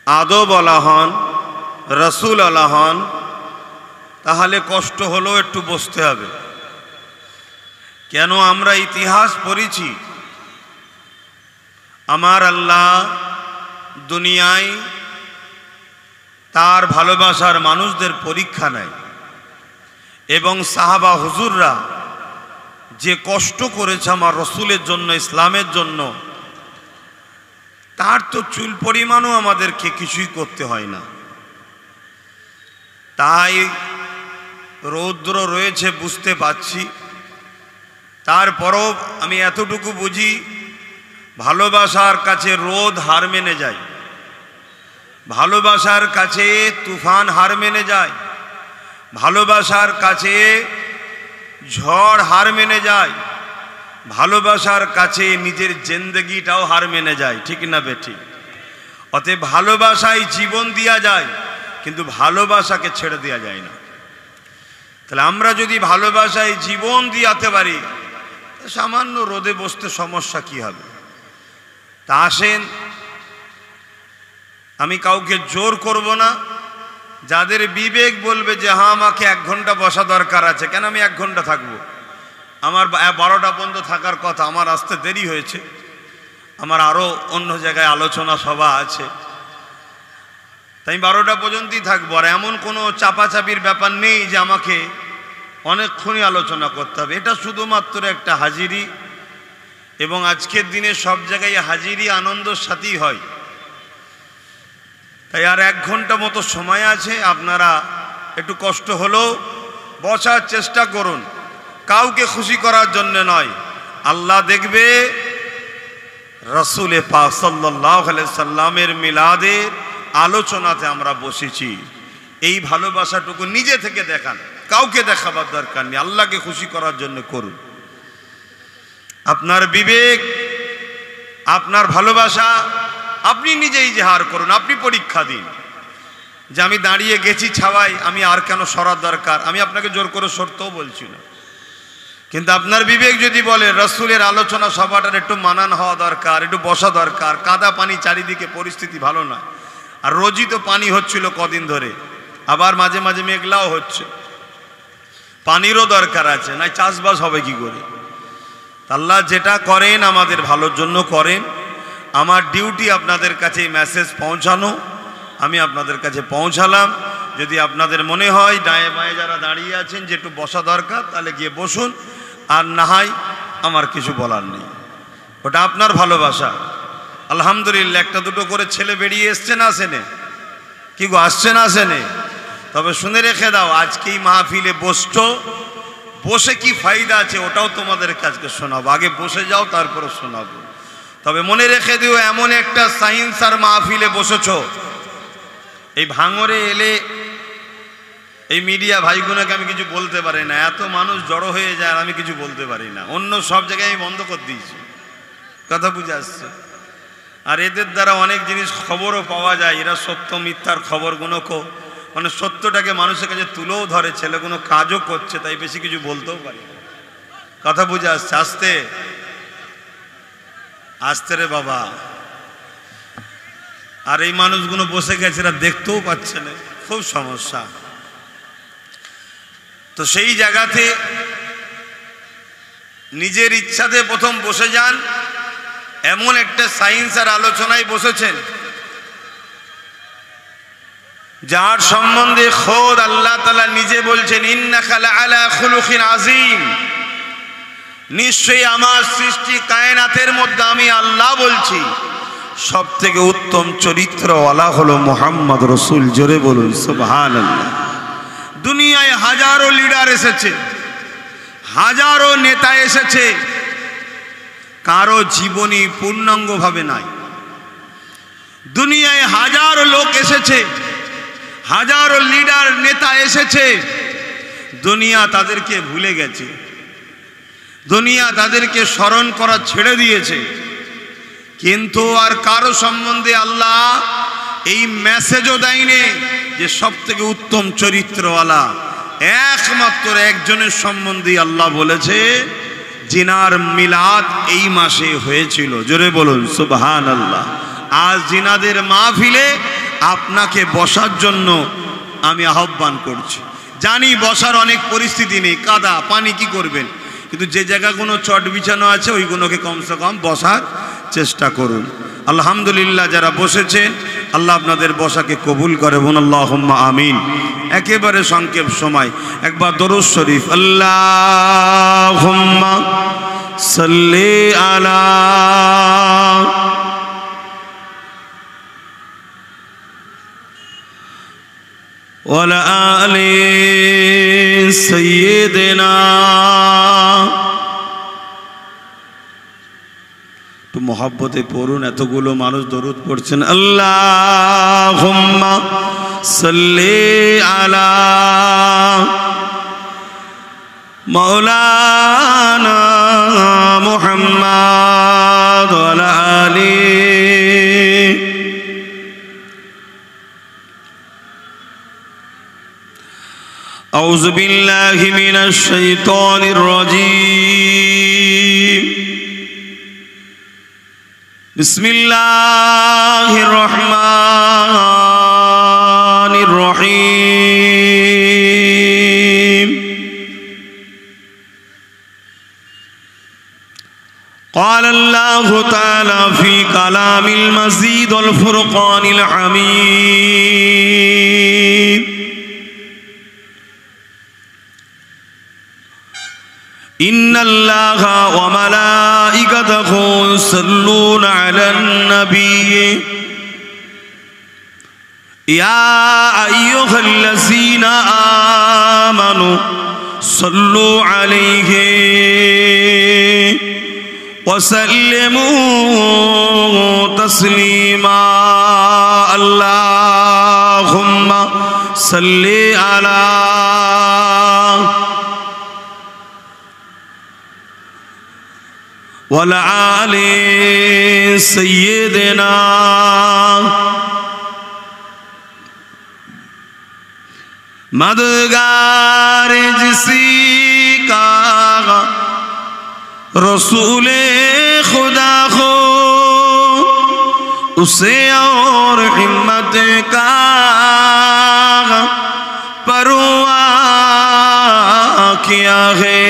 আদব ওয়ালা হন, রসুল ওয়ালা হন, তাহলে কষ্ট হলেও একটু বসতে হবে। কেন আমরা ইতিহাস পড়েছি, আমার আল্লাহ দুনিয়ায় তার ভালোবাসার মানুষদের পরীক্ষা নেয় এবং সাহাবা হুজুররা যে কষ্ট করেছে আমার রসুলের জন্য, ইসলামের জন্য, তার তো চুল পরিমাণও আমাদেরকে কিছুই করতে হয় না। তাই রৌদ্র রয়েছে বুঝতে পারছি, তারপরও আমি এতটুকু বুঝি ভালোবাসার কাছে রোদ হার মেনে যায়, ভালোবাসার কাছে তুফান হার মেনে যায়, ভালোবাসার কাছে ঝড় হার মেনে যায়, ভালোবাসার কাছে নিজের জিন্দেগিটাও হার মেনে যায়, ঠিক না বেঠিক? অতএব ভালোবাসায় জীবন দেওয়া যায়, কিন্তু ভালোবাসাকে ছেড়ে দেওয়া যায় না। তাহলে আমরা যদি ভালোবাসায় জীবন দিয়াতে পারি, সামান্য রোদে বসতে সমস্যা কি হবে? তা আসেন, আমি কাউকে জোর করব না। যাদের বিবেক বলবে যে হ্যাঁ আমাকে 1 ঘন্টা বসা দরকার আছে, কেন আমি 1 ঘন্টা থাকবো? আমার 12টা পর্যন্ত থাকার কথা, আমার আসতে দেরি হয়েছে, আমার আরও অন্য জায়গায় আলোচনা সভা আছে, তাই 12টা পর্যন্তই থাকবো। আর এমন কোনো চাপাচাপির ব্যাপার নেই যে আমাকে অনেকক্ষণই আলোচনা করতে হবে। এটা শুধুমাত্র একটা হাজিরি, এবং আজকের দিনে সব জায়গায় হাজিরি আনন্দের সাথেই হয়। তাই আর 1 ঘন্টা মতো সময় আছে, আপনারা একটু কষ্ট হলেও বসার চেষ্টা করুন, কাউকে খুশি করার জন্য নয়। আল্লাহ দেখবে রসুল পাক সাল্লাল্লাহু আলাইহি সাল্লামের মিলাদের আলোচনাতে আমরা বসেছি। এই ভালোবাসাটুকু নিজে থেকে দেখান, কাউকে দেখাবার দরকার নেই, আল্লাহকে খুশি করার জন্য করুন। আপনার বিবেক, আপনার ভালোবাসা আপনি নিজেই ইজহার করুন, আপনি পরীক্ষা দিন যে আমি দাঁড়িয়ে গেছি ছাওয়ায়, আমি আর কেন সরার দরকার। আমি আপনাকে জোর করে সরতেও বলছি না, কিন্তু আপনার বিবেক যদি বলে রাসূলের আলোচনা সভাটার একটু মানান হওয়া দরকার, একটু বসা দরকার, কাদা পানি চারিদিকে, পরিস্থিতি ভালো না। আর রোজই তো পানি হচ্ছিল কদিন ধরে, আবার মাঝে মাঝে মেঘলাও হচ্ছে, পানিরও দরকার আছে, নাই চাষবাস হবে কি করে। আল্লাহ যেটা করেন আমাদের ভালোর জন্য করেন। আমার ডিউটি আপনাদের কাছে মেসেজ পৌঁছানো, আমি আপনাদের কাছে পৌঁছালাম। যদি আপনাদের মনে হয় ডায়ে বায়ে যারা দাঁড়িয়ে আছেন যে একটু বসা দরকার, তাহলে গিয়ে বসুন, আর না হয় আমার কিছু বলার নেই, ওটা আপনার ভালোবাসা। আলহামদুলিল্লাহ একটা দুটো করে ছেলে বেরিয়ে এসছে না, আসেনে কি গো, আসছে না আসেনে? তবে শুনে রেখে দাও, আজকেই মাহফিলে বসে কি ফায়দা আছে ওটাও তোমাদের কাছে শোনাবো। আগে বসে যাও, তারপরে শোনাবো। তবে মনে রেখে দিও, এমন একটা সায়েন্স আর মাহফিলে বসেছ, এই ভাঙরে এলে এই মিডিয়া ভাইগুলোকে আমি কিছু বলতে পারি না, এত মানুষ জড়ো হয়ে যায় আর আমি কিছু বলতে পারি না। অন্য সব জায়গায় আমি বন্ধ করে দিয়েছি, কথা বুঝে আসছে। আর এদের দ্বারা অনেক জিনিস খবরও পাওয়া যায়, এরা সত্য মিথ্যার খবরগুলোকেও মানে সত্যটাকে মানুষের কাছে তুলেও ধরে, ছেলেগুলো কাজও করছে, তাই বেশি কিছু বলতেও পারি। কথা বুঝে আসছে? আস্তে আস্তে রে বাবা। আর এই মানুষগুলো বসে গেছে, এরা দেখতেও পাচ্ছে না, খুব সমস্যা। তো সেই জায়গাতে নিজের ইচ্ছাতে প্রথম বসে যান। এমন একটা সায়েন্স আর আলোচনায় বসেছেন যার সম্বন্ধে খোদ আল্লাহ তাআলা নিজে বলছেন, ইন্নাকা লাআলা খুলুকিন আযীম, নিশ্চয়ই আমার সৃষ্টি কায়নাতের মধ্যে আমি আল্লাহ বলছি সব থেকে উত্তম চরিত্রওয়ালা হলো মুহাম্মদ রাসূল। জোরে বলুন সুবহানাল্লাহ। দুনিয়ায় হাজারো লিডার এসেছে, হাজারো নেতা এসেছে, কারো জীবনী পূর্ণাঙ্গভাবে নাই। দুনিয়ায় হাজারো লোক এসেছে, হাজারো লিডার নেতা এসেছে, দুনিয়া তাদেরকে ভুলে গেছে, দুনিয়া তাদেরকে স্মরণ করা ছেড়ে দিয়েছে। কিন্তু আর কারো সম্বন্ধে আল্লাহ এই মেসেজও দেয়নি যে সব থেকে উত্তম চরিত্রওয়ালা। একমাত্র একজনের সম্বন্ধে আল্লাহ বলেছে, জিনার মিলাদ এই মাসে হয়েছিল। জোরে বলুন সুবহানাল্লাহ। আজ জিনাদের মাহফিলে আপনাকে বসার জন্য আমি আহ্বান করছি। জানি বসার অনেক পরিস্থিতি নেই, কাদা পানি, কি করবেন, কিন্তু যে জায়গাগুলো চট বিছানো আছে ওইগুলোকে কমসে কম বসার চেষ্টা করুন। আলহামদুলিল্লাহ, যারা বসেছেন আল্লাহ আপনাদের বসাকে কবুল করে, বলুন আল্লাহুম্মা আমিন। একেবারে সংক্ষেপ সময় একবার দরুদ শরীফ, আল্লাহুম্মা সাল্লি আলা ওয়ালা আলি সাইয়্যিদিনা। তো মহব্বতে পড়ুন, এতগুলো মানুষ দরুদ পড়ছেন। আল্লাহুম্মা সাল্লি আলা মাওলানা মুহাম্মাদ ওয়ালা আলি। আউযু বিল্লাহি মিনাশ শাইতানির রাজীম। বিসমিল্লাহির রহমানির রহিম। قال الله تعالى في كلام المزيد والفرقان الحميد، إن الله وملائكته يصلون على النبي يا أيها الذين آمنوا صلوا عليه وسلموا تسليما. اللهم صل على ওয়ালা আলি সাইয়্যিদিনা मददगार जिसी का रसूले खुदा हो उसे और हिम्मत का परवाह किया है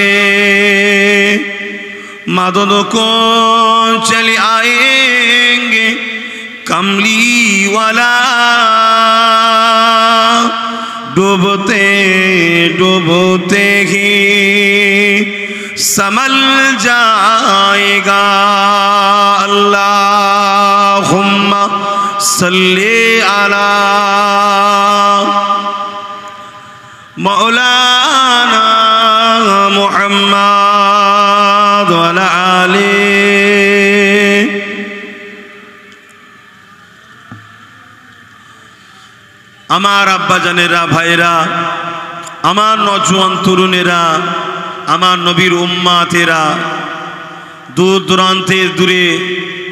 मदद को चले आएंगे कमली वाला डूबते डूबते ही संभल जाएगा अल्लाहुम्मा सल्ली अला मौलाना मुहम्मद वाला आले আমার আব্বাজানেরা ভাইরা আমার নওজোয়ান তরুণেরা আমার নবীর উম্মাতেরা দূর দূরান্তের দূরে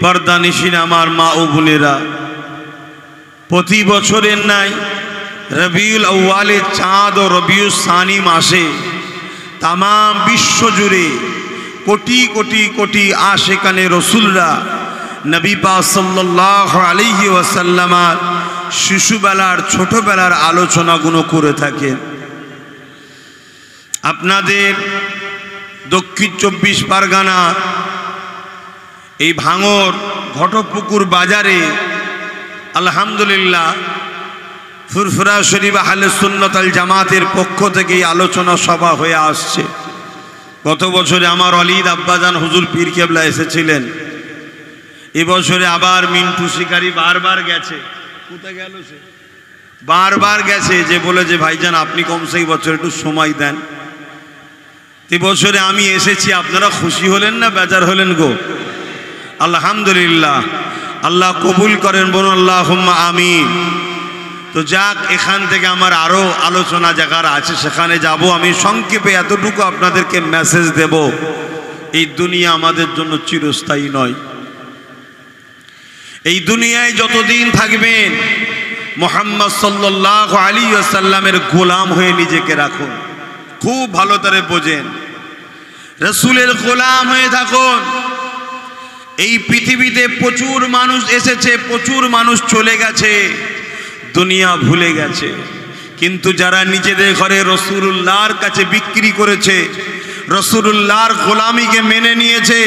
পর্দানিশীন আমার মা ও বোনেরা প্রতি বছরের নাই রবিউল আউয়ালের চাঁদ ও রবিউল সানি মাসে তাম বিশ্ব জুড়ে কোটি কোটি কোটি আশিকানে রসুলরা নবী পাক সাল্লাল্লাহু আলাইহি ওয়াসাল্লামের শিশুবেলার ছোটবেলার আলোচনাগুলো করে থাকেন। আপনাদের দক্ষিণ 24 পরগনা এই ভাঙর ঘটপুকুর বাজারে আলহামদুলিল্লাহ ফুরফুরা শরীফ আহলে সুন্নাত আল জামাতের পক্ষ থেকে এই আলোচনা সভা হয়ে আসছে। গত বছরে আমার অলিদ আব্বাজান হুজুর পীর কেবলা এসেছিলেন, এবছরে আবার মিন্টু শিকারি বারবার গেছে। কোথায় গেল সে? বারবার গেছে যে বলে যে ভাইজান আপনি কমসে বছর একটু সময় দেন। এবছরে আমি এসেছি, আপনারা খুশি হলেন না বেজার হলেন গো? আলহামদুলিল্লাহ, আল্লাহ কবুল করেন, বলুন আল্লাহুম্মা আমিন। তো যাক, এখান থেকে আমার আরও আলোচনা জায়গার আছে, সেখানে যাব। আমি সংক্ষেপে এতটুকু আপনাদেরকে মেসেজ দেব, এই দুনিয়া আমাদের জন্য চিরস্থায়ী নয়। এই দুনিয়ায় যতদিন থাকবেন মুহাম্মদ সাল্লাল্লাহু আলাইহি ওয়াসাল্লামের গোলাম হয়ে নিজেকে রাখুন। খুব ভালো করে বোঝেন, রাসূলের গোলাম হয়ে থাকুন। এই পৃথিবীতে প্রচুর মানুষ এসেছে, প্রচুর মানুষ চলে গেছে, দুনিয়া ভুলে গেছে। কিন্তু যারা নিজেদের ঘরে রাসূলুল্লাহর কাছে বিক্রি করেছে, রাসূলুল্লাহর গোলামিকে মেনে নিয়েছে,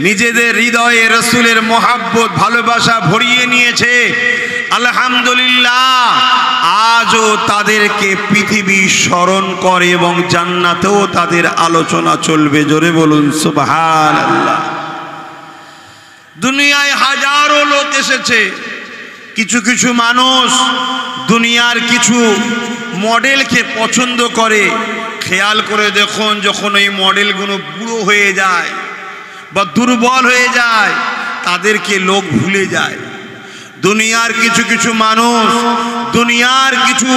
নিজেদের হৃদয়ে রাসূলের মহব্বত ভালোবাসা ভরিয়ে নিয়েছে, আলহামদুলিল্লাহ আজও তাদেরকে পৃথিবী স্মরণ করে এবং জান্নাতেও তাদের আলোচনা চলবে। জোরে বলুন সুবহানাল্লাহ। দুনিয়ায় হাজারো লোক এসেছে, কিছু কিছু মানুষ দুনিয়ার কিছু মডেলকে পছন্দ করে। খেয়াল করে দেখুন, যখন ওই মডেলগুলো বুড়ো হয়ে যায় বা দুর্বল হয়ে যায়, তাদেরকে লোক ভুলে যায়। দুনিয়ার কিছু কিছু মানুষ দুনিয়ার কিছু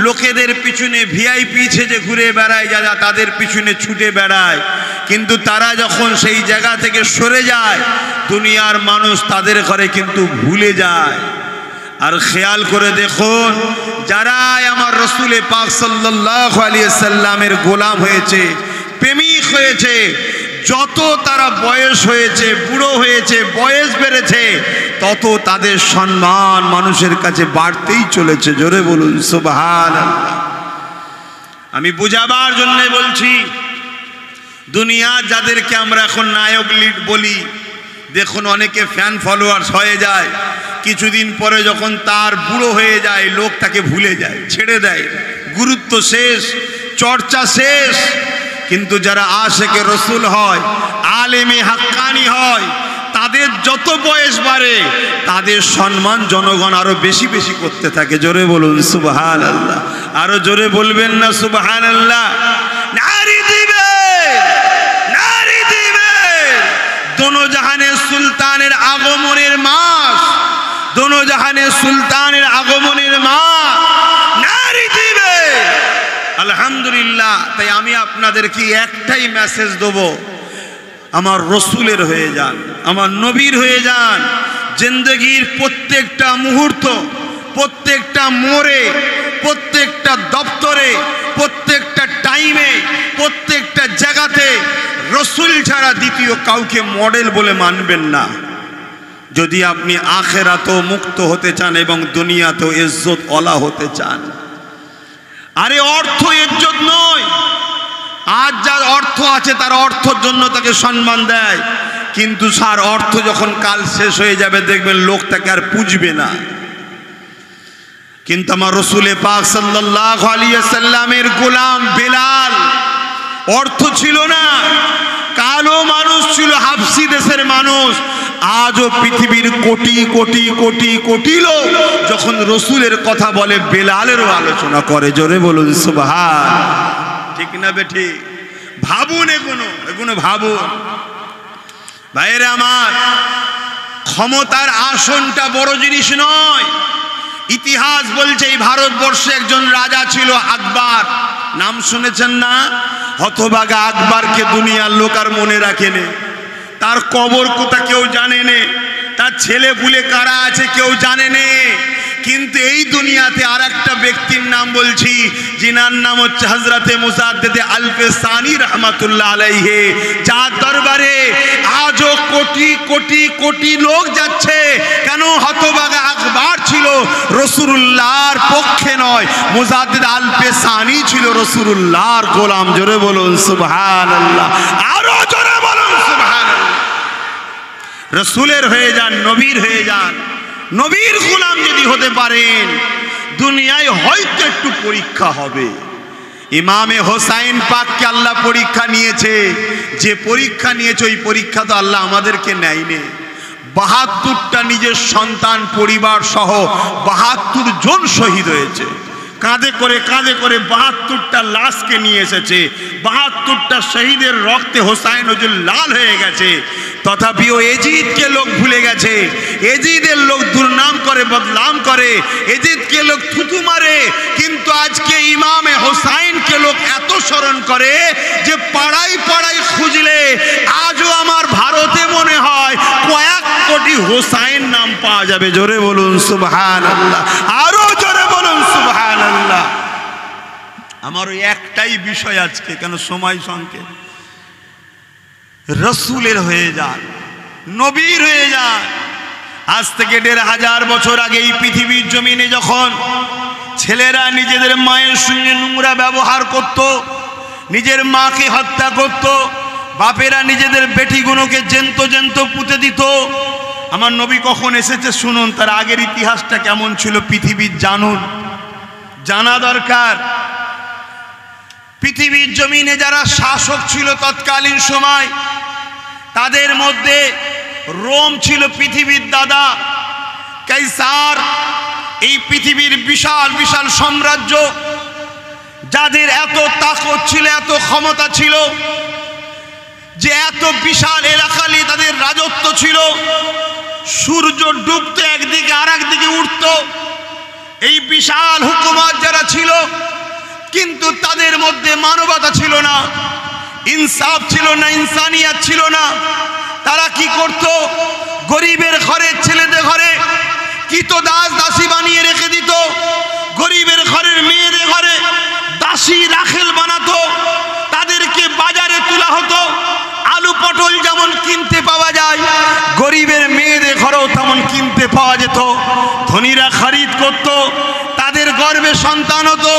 লোকেদের পিছনে ভিআইপি সেজে ঘুরে বেড়ায়, যারা তাদের পিছনে ছুটে বেড়ায়, কিন্তু তারা যখন সেই জায়গা থেকে সরে যায়, দুনিয়ার মানুষ তাদের ঘরে কিন্তু ভুলে যায়। আর খেয়াল করে দেখুন, যারা আমার রাসূলে পাক সাল্লাল্লাহু আলাইহি সাল্লামের গোলাম হয়েছে, প্রেমিক হয়েছে, যত তারা বয়স হয়েছে, বুড়ো হয়েছে, বয়স বেড়েছে, তত তাদের সম্মান মানুষের কাছে বাড়তেই চলেছে। জোরে বলুন সুবহানাল্লাহ। আমি বুঝাবার জন্য বলছি, দুনিয়া যাদেরকে আমরা এখন নায়ক লিড বলি, দেখুন অনেকে ফ্যান ফলোয়ার্স হয়ে যায়, কিছুদিন পরে যখন তার বুড়ো হয়ে যায়, লোক তাকে ভুলে যায়, ছেড়ে দেয়, গুরুত্ব শেষ, চর্চা শেষ। কিন্তু যারা আশিকে রসুল হয়, আলেমে হাক্কানি হয়, তাদের যত বয়স বাড়ে তাদের সম্মান জনগণ আরো বেশি বেশি করতে থাকে। জোরে বলুন সুবহানাল্লাহ। আরো জোরে বলবেন না সুবহানাল্লাহ? নারী দিবে, নারী দিবে। দোনো জাহানের সুলতানের আগমনের মাস, দোনো জাহানের সুলতানের আগমনের মাস, নারী দিবে আলহামদুলিল্লাহ। তাই আমি আপনাদেরকে একটাই মেসেজ দেব, আমার রসুলের হয়ে যান, আমার নবীর হয়ে যান। জিন্দগির প্রত্যেকটা মুহূর্ত, প্রত্যেকটা মোড়ে, প্রত্যেকটা দপ্তরে, প্রত্যেকটা টাইমে, প্রত্যেকটা জায়গাতে রসুল ছাড়া দ্বিতীয় কাউকে মডেল বলে মানবেন না। যদি আপনি আখেরাতেও মুক্ত হতে চান এবং দুনিয়াতেও ইজ্জত ওয়ালা হতে চান। আরে অর্থ ইজ্জত নয়। আজ যার অর্থ আছে তার অর্থের জন্য তাকে সম্মান দেয়, কিন্তু তার অর্থ যখন কাল শেষ হয়ে যাবে দেখবেন লোক তাকে আর পুজবে না। কিন্তু আমার রসুল পাক সাল্লাল্লাহু আলাইহি ওয়াসাল্লামের গোলাম বেলাল অর্থ ছিল না, কালো মানুষ ছিল, হাবশি দেশের মানুষ। আজও পৃথিবীর কোটি কোটি কোটি কোটি লোক যখন রসুলের কথা বলে বেলালেরও আলোচনা করে। জোরে বলুন সুবহান। ঠিক না বেঠি? ভাবুন, এগুলো ভাবুন ভাইয়েরা আমার। ক্ষমতার আসনটা বড় জিনিস নয়। ইতিহাস বলছে এই ভারতবর্ষে একজন রাজা ছিল আকবর, নাম শুনেছেন না? হতভাগা আকবরকে দুনিয়ার লোক আর মনে রাখেনি। তার কবর কোথা কেউ জানে নে, তার ছেলে পুলে কারা আছে কেউ জানে নে। কিন্তু এই দুনিয়াতে আর একটা ব্যক্তির নাম বলছি, যিনার নাম হচ্ছে হযরতে মুজাদ্দিদ আল-ফিসানি রাহমাতুল্লাহ আলাইহি, যার দরবারে আজও কোটি কোটি কোটি লোক যাচ্ছে। কেন? হতভাগা আকবর ছিল রাসূলুল্লাহর পক্ষে নয়, মুজাদ্দিদ আল-ফিসানি ছিল রাসূলুল্লাহর গোলাম। জোরে বলুন সুবহানাল্লাহ, আরো জোরে বলুন সুবহানাল্লাহ। রাসূলের হয়ে যান, নবীর হয়ে যান। নবীর গোলাম যদি হতে পারেন দুনিয়ায় হয়তো একটু পরীক্ষা হবে। ইমামে হোসাইন পাককে আল্লাহ পরীক্ষা নিয়েছে। যে পরীক্ষা নিয়েছে ওই পরীক্ষা তো আল্লাহ আমাদেরকে নেয়নি। ৭২টা নিজের সন্তান পরিবার সহ ৭২ জন শহীদ হয়েছে। কাঁধে করে ৭২টা লাশকে নিয়ে এসেছে। ৭২টা শহীদের রক্তে হোসাইন হুজুর লাল হয়ে গেছে। তথাপিও এজিদকে লোক ভুলে গেছে। এজিদের লোক দুর্নাম করে, বদনাম করে, এজিদকে লোক থুতু মারে। কিন্তু আজকে ইমামে হোসাইনকে লোক এত স্মরণ করে যে পাড়ায় পাড়ায় খুঁজলে আজও আমার ভারতে মনে হয় কয়েক কোটি হোসাইন নাম পাওয়া যাবে। জোরে বলুন সুবহানাল্লাহ, আরো জোরে বলুন সুবহানাল্লাহ। আমার ওই একটাই বিষয় আজকে, কেন সময় সংক্ষেপ। রসুলের হয়ে যান, নবীর হয়ে যান। আজ থেকে ১৫০০ বছর আগে এই পৃথিবীর জমিনে যখন ছেলেরা নিজেদের মায়ের সঙ্গে নোংরা ব্যবহার করত, নিজের মাকে হত্যা করত, বাপেরা নিজেদের বেটিগুলোকে জ্যান্ত জ্যান্ত পুঁতে দিত, আমার নবী কখন এসেছে শুনুন। তার আগের ইতিহাসটা কেমন ছিল পৃথিবীর জানুন, জানা দরকার। পৃথিবীর জমিনে যারা শাসক ছিল তৎকালীন সময়, তাদের মধ্যে রোম ছিল পৃথিবীর দাদা, কাইসার। এই পৃথিবীর বিশাল বিশাল সাম্রাজ্য, যাদের এত তাকত ছিল, এত ক্ষমতা ছিল, যে এত বিশাল এলাকা নিয়ে তাদের রাজত্ব ছিল। সূর্য ডুবতো একদিকে আর একদিকে উঠত। এই বিশাল হুকুমত যারা ছিল, কিন্তু তাদের মধ্যে মানবতা ছিল না, ইনসাফ ছিল না, ইনসানিয়াত ছিল না। তারা কি করত? গরিবের ঘরের ছেলেদের ঘরে কৃতদাস দাসী বানিয়ে রেখে দিত। গরিবের ঘরের মেয়েদের ঘরে দাসী রাখেল বানাতো। তাদেরকে বাজারে তোলা হতো। আলু পটল যেমন কিনতে পাওয়া যায়, গরিবের মেয়েদের ঘরেও তেমন কিনতে পাওয়া যেত। ধনীরা খরিদ করত, তাদের গর্ভে সন্তান হতো।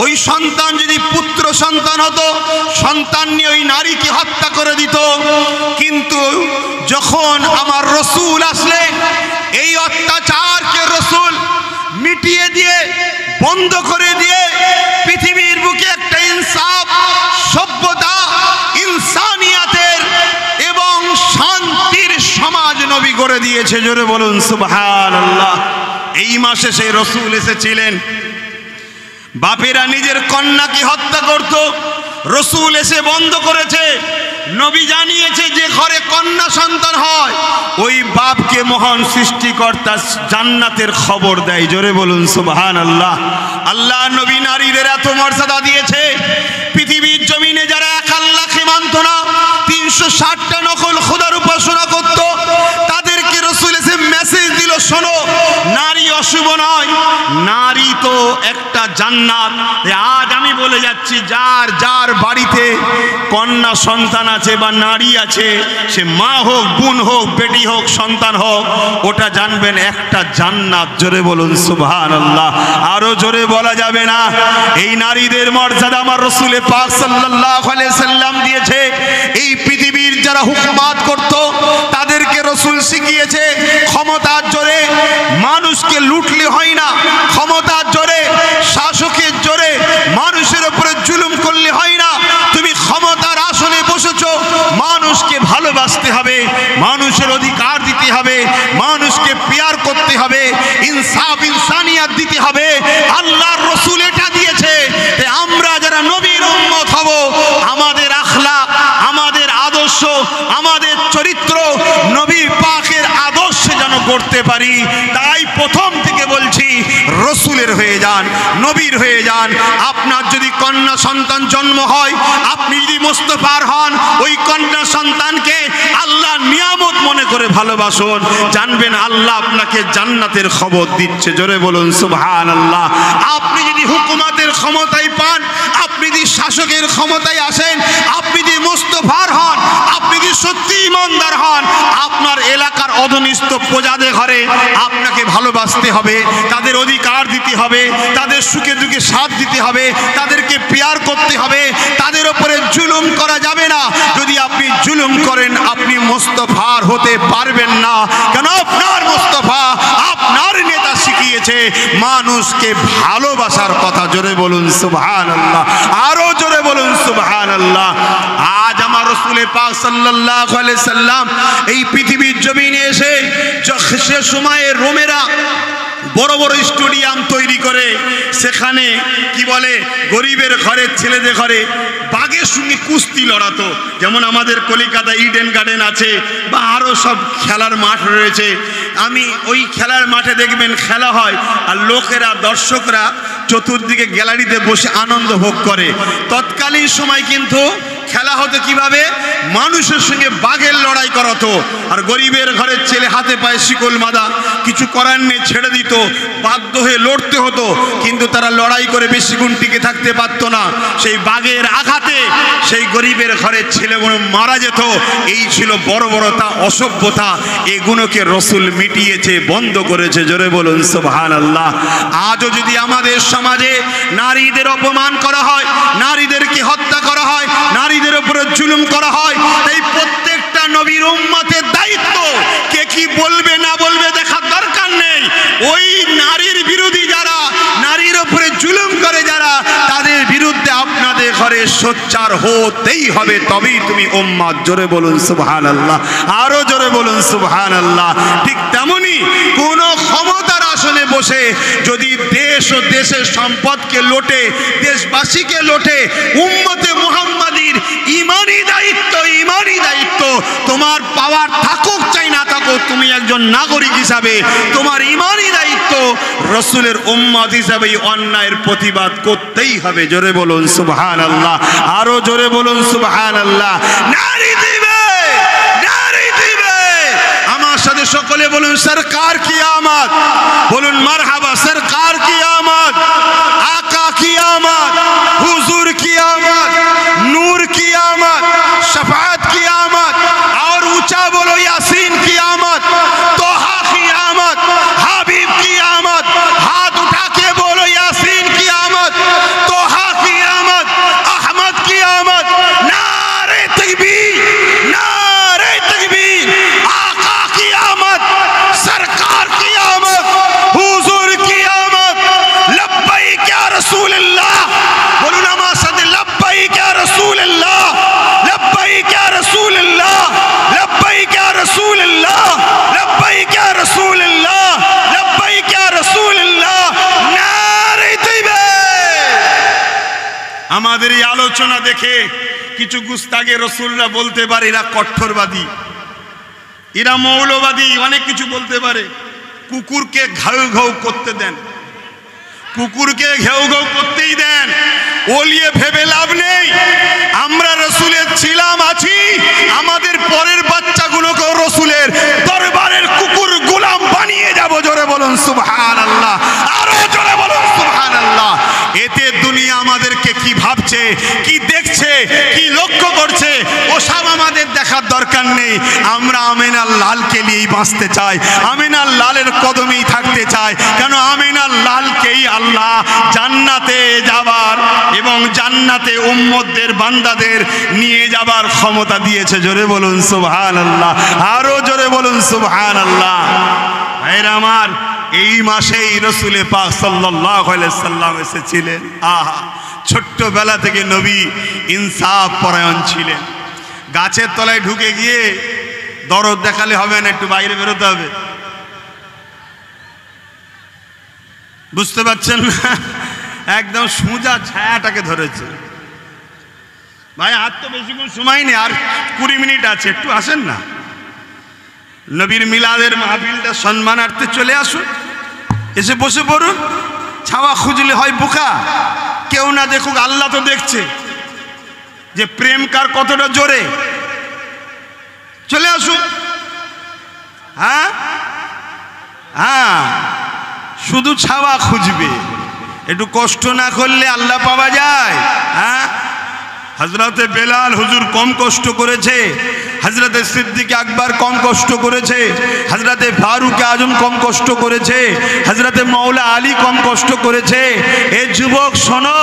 ওই সন্তান যদি পুত্র সন্তান হতো, সন্তান নিয়ে ওই নারীকে হত্যা করে দিত। কিন্তু যখন আমার রসুল আসলেন, এই অত্যাচারকে রসুল মিটিয়ে দিয়ে, বন্ধ করে দিয়ে, পৃথিবীর বুকে একটা ইনসাফ, সভ্যতা, ইনসানিয়াতের এবং শান্তির সমাজ নবী করে দিয়েছে। জোরে বলুন সুবহানাল্লাহ। এই মাসে সেই রসুল এসেছিলেন। বাপেরা নিজের কন্যাকে হত্যা করত, রসুল এসে বন্ধ করেছে। নবী জানিয়েছে যে ঘরে কন্যা সন্তান হয়, ওই বাপকে মহান সৃষ্টিকর্তা জান্নাতের খবর দেয়। জোরে বলুন সুবহানাল্লাহ। আল্লাহ নবী নারীদের এত মর্যাদা দিয়েছে, পৃথিবীর জমিনে যারা এক আল্লাহকে মানত না, ৩৬০টা নখ অশুভ নয়, নারী তো একটা জান্নাত। আজ আমি বলে যাচ্ছি, যার যার বাড়িতে কন্যা সন্তান আছে বা নারী আছে, সে মা হোক, বোন হোক, বেটি হোক, সন্তান হোক, ওটা জানবেন একটা জান্নাত। জোরে বলুন সুবহানাল্লাহ। আরো জোরে বলা যাবে না। এই নারীদের মর্যাদা আমার রাসূল পাক সাল্লাল্লাহু আলাইহি সাল্লাম দিয়েছে। এই পৃথিবীর যারা হুকুমাত করত তাদেরকে রাসূল শিখিয়েছে ক্ষমতার জোরে মানুষকে লুটলে হয় না, ক্ষমতার জোরে শাসকের জোরে মানুষের উপরে জুলুম করলে হয় না। তুমি ক্ষমতার আসনে বসেছো, মানুষকে ভালোবাসতে হবে, মানুষের অধিকার দিতে হবে, মানুষকে পেয়ার করতে হবে, ইনসাফ ইনসানিয়াত দিতে হবে। আল্লাহর রাসূল এটা দিয়েছে। আমরা যারা নবীর উম্মত হব, আমাদের আখলাক, আমাদের আদর্শ, আমাদের চরিত্র নবী পাকের আদর্শে যেন করতে পারি। তাই প্রথম থেকে বলছি, রসুলের হয়ে যান, নবীর হয়ে যান। আপনার যদি কন্যা সন্তান জন্ম হয়, আপনি যদি মুস্তাফার হন, ওই কন্যা সন্তানকে আল্লাহ নিয়ামত মনে করে ভালোবাসুন। জানবেন আল্লাহ আপনাকে জান্নাতের খবর দিচ্ছে। জোরে বলুন সুবহানাল্লাহ। আপনি যদি হুকুমাতের ক্ষমতায় পান, আপনি যদি শাসকের ক্ষমতায় আসেন, আপনি যদি মুস্তাফার হন, আপনি যদি সত্যি ইমানদার হন, আপনার এলাকার অধনিষ্ঠ প্রজাদের ঘরে আপনাকে ভালোবাসতে হবে, তাদের অধিকার দিতে হবে, তাদের সুখে দুঃখে সাথ দিতে হবে, তাদেরকে পেয়ার করতে হবে, তাদের উপরে জুলুম করা যাবে না। যদি আপনি জুলুম করেন, আপনি মুস্তাফার হতে পারবেন না। কেন? আপনার মুস্তাফা, আপনার নেতা শিখিয়েছে মানুষকে ভালোবাসার কথা। জোরে বলুন সুবহানাল্লাহ। আরো জোরে বলুন সুবহানাল্লাহ। আজ আমার রাসূল পাক সাল্লাল্লাহু আলাইহি সাল্লাম এই পৃথিবীর জমিনে এসে সে সময়ে রোমেরা বড় বড় স্টেডিয়াম তৈরি করে সেখানে কি বলে গরিবের ঘরের ছেলেদের ঘরে বাঘের সঙ্গে কুস্তি লড়াতো। যেমন আমাদের কলিকাতা ইডেন গার্ডেন আছে বা আরও সব খেলার মাঠ রয়েছে। আমি ওই খেলার মাঠে দেখবেন খেলা হয়, আর লোকেরা, দর্শকরা চতুর্দিকে গ্যালারিতে বসে আনন্দ ভোগ করে। তৎকালীন সময় কিন্তু খেলা হতো কিভাবে? মানুষের সঙ্গে বাঘের লড়াই করাতো। আর গরিবের ঘরের ছেলে হাতে পায়ে শিকল বাঁধা, কিছু করার নেই, ছেড়ে দিত, বাধ্য হয়ে লড়তে হতো। কিন্তু তারা লড়াই করে বেশিক্ষণ টিকে থাকতে পারত না। সেই বাঘের আঘাতে সেই গরিবের ঘরের ছেলেগুলো মারা যেত। এই ছিল বর্বরতা, অসভ্যতা। এগুলোকে রসুল মিটিয়েছে, বন্ধ করেছে। জোরে বলুন সুবহানাল্লাহ। আজও যদি আমাদের সমাজে নারীদের অপমান করা হয়, নারীদেরকে হত্যা করা হয়, নারীদের উপরে জুলুম করা হয়, এই প্রত্যেকটা নবীর উম্মতের দায়িত্ব। কে কি বলবে না বলবে দেখার দরকার নেই। ওই নারীর বিরোধী যারা, নারীর উপরে জুলুম করে যারা, তাদের বিরুদ্ধে আপনাদের ঘরে সোচ্চার হতেই হবে, তবেই তুমি উম্মত। জোরে বলুন সুবহানাল্লাহ। আরো জোরে বলুন সুবহানাল্লাহ। ঠিক তেমনি কোন ক্ষমতার আসনে বসে যদি দেশ ও দেশের সম্পদকে লোটে, দেশবাসীকে লোটে, উম্মতে মুহাম্মাদির ইমানি দায়িত্ব, ইমানি দায়িত্ব তোমার পাওয়ার থাকুক চাই না থাকুক, তুমি একজন নাগরিক হিসাবে তোমার ইমানি দায়িত্ব রসুলের উম্মত হিসাবে অন্যায়ের প্রতিবাদ করতেই হবে। জোরে বলুন সুবহানাল্লাহ। আরো জোরে বলুন সুবহানাল্লাহ। নারী দিবে, নারী দিবে। আমার সাথে সকলে বলুন সরকার কি আমত, বলুন মারহাবা। সরকার কি আমত, আকা কি আমত, হুজুর কি আমত, নূর কি আমত, शफाअत की आमद। और ऊंचा बोलो यासीन की आमद, तोहा की आमद, हबीब की आमद। हाथ उठा के बोलो यासीन की आमद, तोहा की आमद, अहमद की आमद। नारे तकबीर, नारे तकबीर। आका की आमद, सरकार की आमद, हुजूर की आमद। लब्बैक या रसूल अल्लाह, बोलो नमाज सद लब्बैक या रसूल अल्लाह, लब्बैक या रसूल अल्लाह, लब्बैक या रसूल अल्लाह, लब्बैक या रसूल अल्लाह, लब्बैक या रसूल अल्लाह। नारे तकबीर। আমাদের এই আলোচনা দেখে কিছু গুস্তাগে রসুলরা বলতে পারে এরা কঠোরবাদী, এরা মৌলবাদী, অনেক কিছু বলতে পারে। কুকুরকে ঘাউ ঘাউ করতে দেন, কুকুরকে ঘেউ ঘেউ করতেই দেন। ওলিয়ে ভেবে লাভ নেই। আমরা রসুলের ছিলাম, আছি, আমাদের পরের বাচ্চাগুলোকেও রসুলের দরবারের কুকুর গোলাম বানিয়ে যাব। জোরে বলুন সুবহানাল্লাহ। কি ভাবছে, কি দেখছে, কি লক্ষ্য করছে ওসব আমাদের দেখার দরকার নেই। আমরা আমিনার লালকে নিয়েই বাঁচতে চাই, আমিনার লালের কদমেই থাকতে চাই। কেন আমিনার লালকেই আল্লাহ জান্নাতে যাবার এবং জান্নাতে উম্মতদের বান্দাদের নিয়ে যাবার ক্ষমতা দিয়েছে। জোরে বলুন সুবহানাল্লাহ, আরো জোরে বলুন সুবহানাল্লাহ। ভাইরা আমার, এই মাসেই রাসূল পাক সাল্লাল্লাহু আলাইহি সাল্লাম এসেছিলেন। আহা, ছোট্টবেলা থেকে নবী ইনসাফ পরায়ণ ছিলেন। গাছের তলায় ঢুকে গিয়ে দরদ দেখালে হবে না, একটু বাইরে বেরোতে হবে। বুঝতে পারছেন না? একদম সোজা ছায়াটাকে ধরেছে। ভাই হাত তো বেশিক্ষণ সময় নেই, আর 20 মিনিট আছে, একটু আসেন না। নবীর মিলাদের মাহফিলটা সম্মানার্থে চলে আসুন, এসে বসে পড়ুন। ছাওয়া খুঁজলে হয় বোকা, কেউ না দেখুক, আল্লাহ তো দেখছে যে প্রেম কার কতটা জোরে। চলে আসুন। হ্যাঁ হ্যাঁ, শুধু ছাওয়া খুঁজবে, একটু কষ্ট না করলে আল্লাহ পাওয়া যায়? হ্যাঁ, হযরতে বেলাল হুজুর কম কষ্ট করেছে, হযরতে সিদ্দিক আকবর কম কষ্ট করেছে, হযরতে ফারুক আজম কম কষ্ট করেছে, হযরতে মাওলা আলী কম কষ্ট করেছে। এ যুবক শোনো,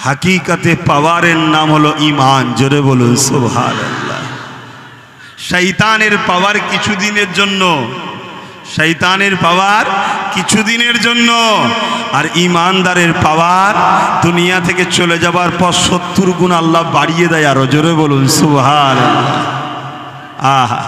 হাকিকতে পাওয়ারের নাম হলো ঈমান। জোরে বলুন সুবহানাল্লাহ। শয়তানের পাওয়ার কিছুদিনের জন্য, শয়তানের পাওয়ার কিছুদিনের জন্য, আর ঈমানদারের পাওয়ার দুনিয়া থেকে চলে যাবার পর 70 গুণ আল্লাহ বাড়িয়ে দেয়। আরো জোরে বলুন সুবহানাল্লাহ। আহা।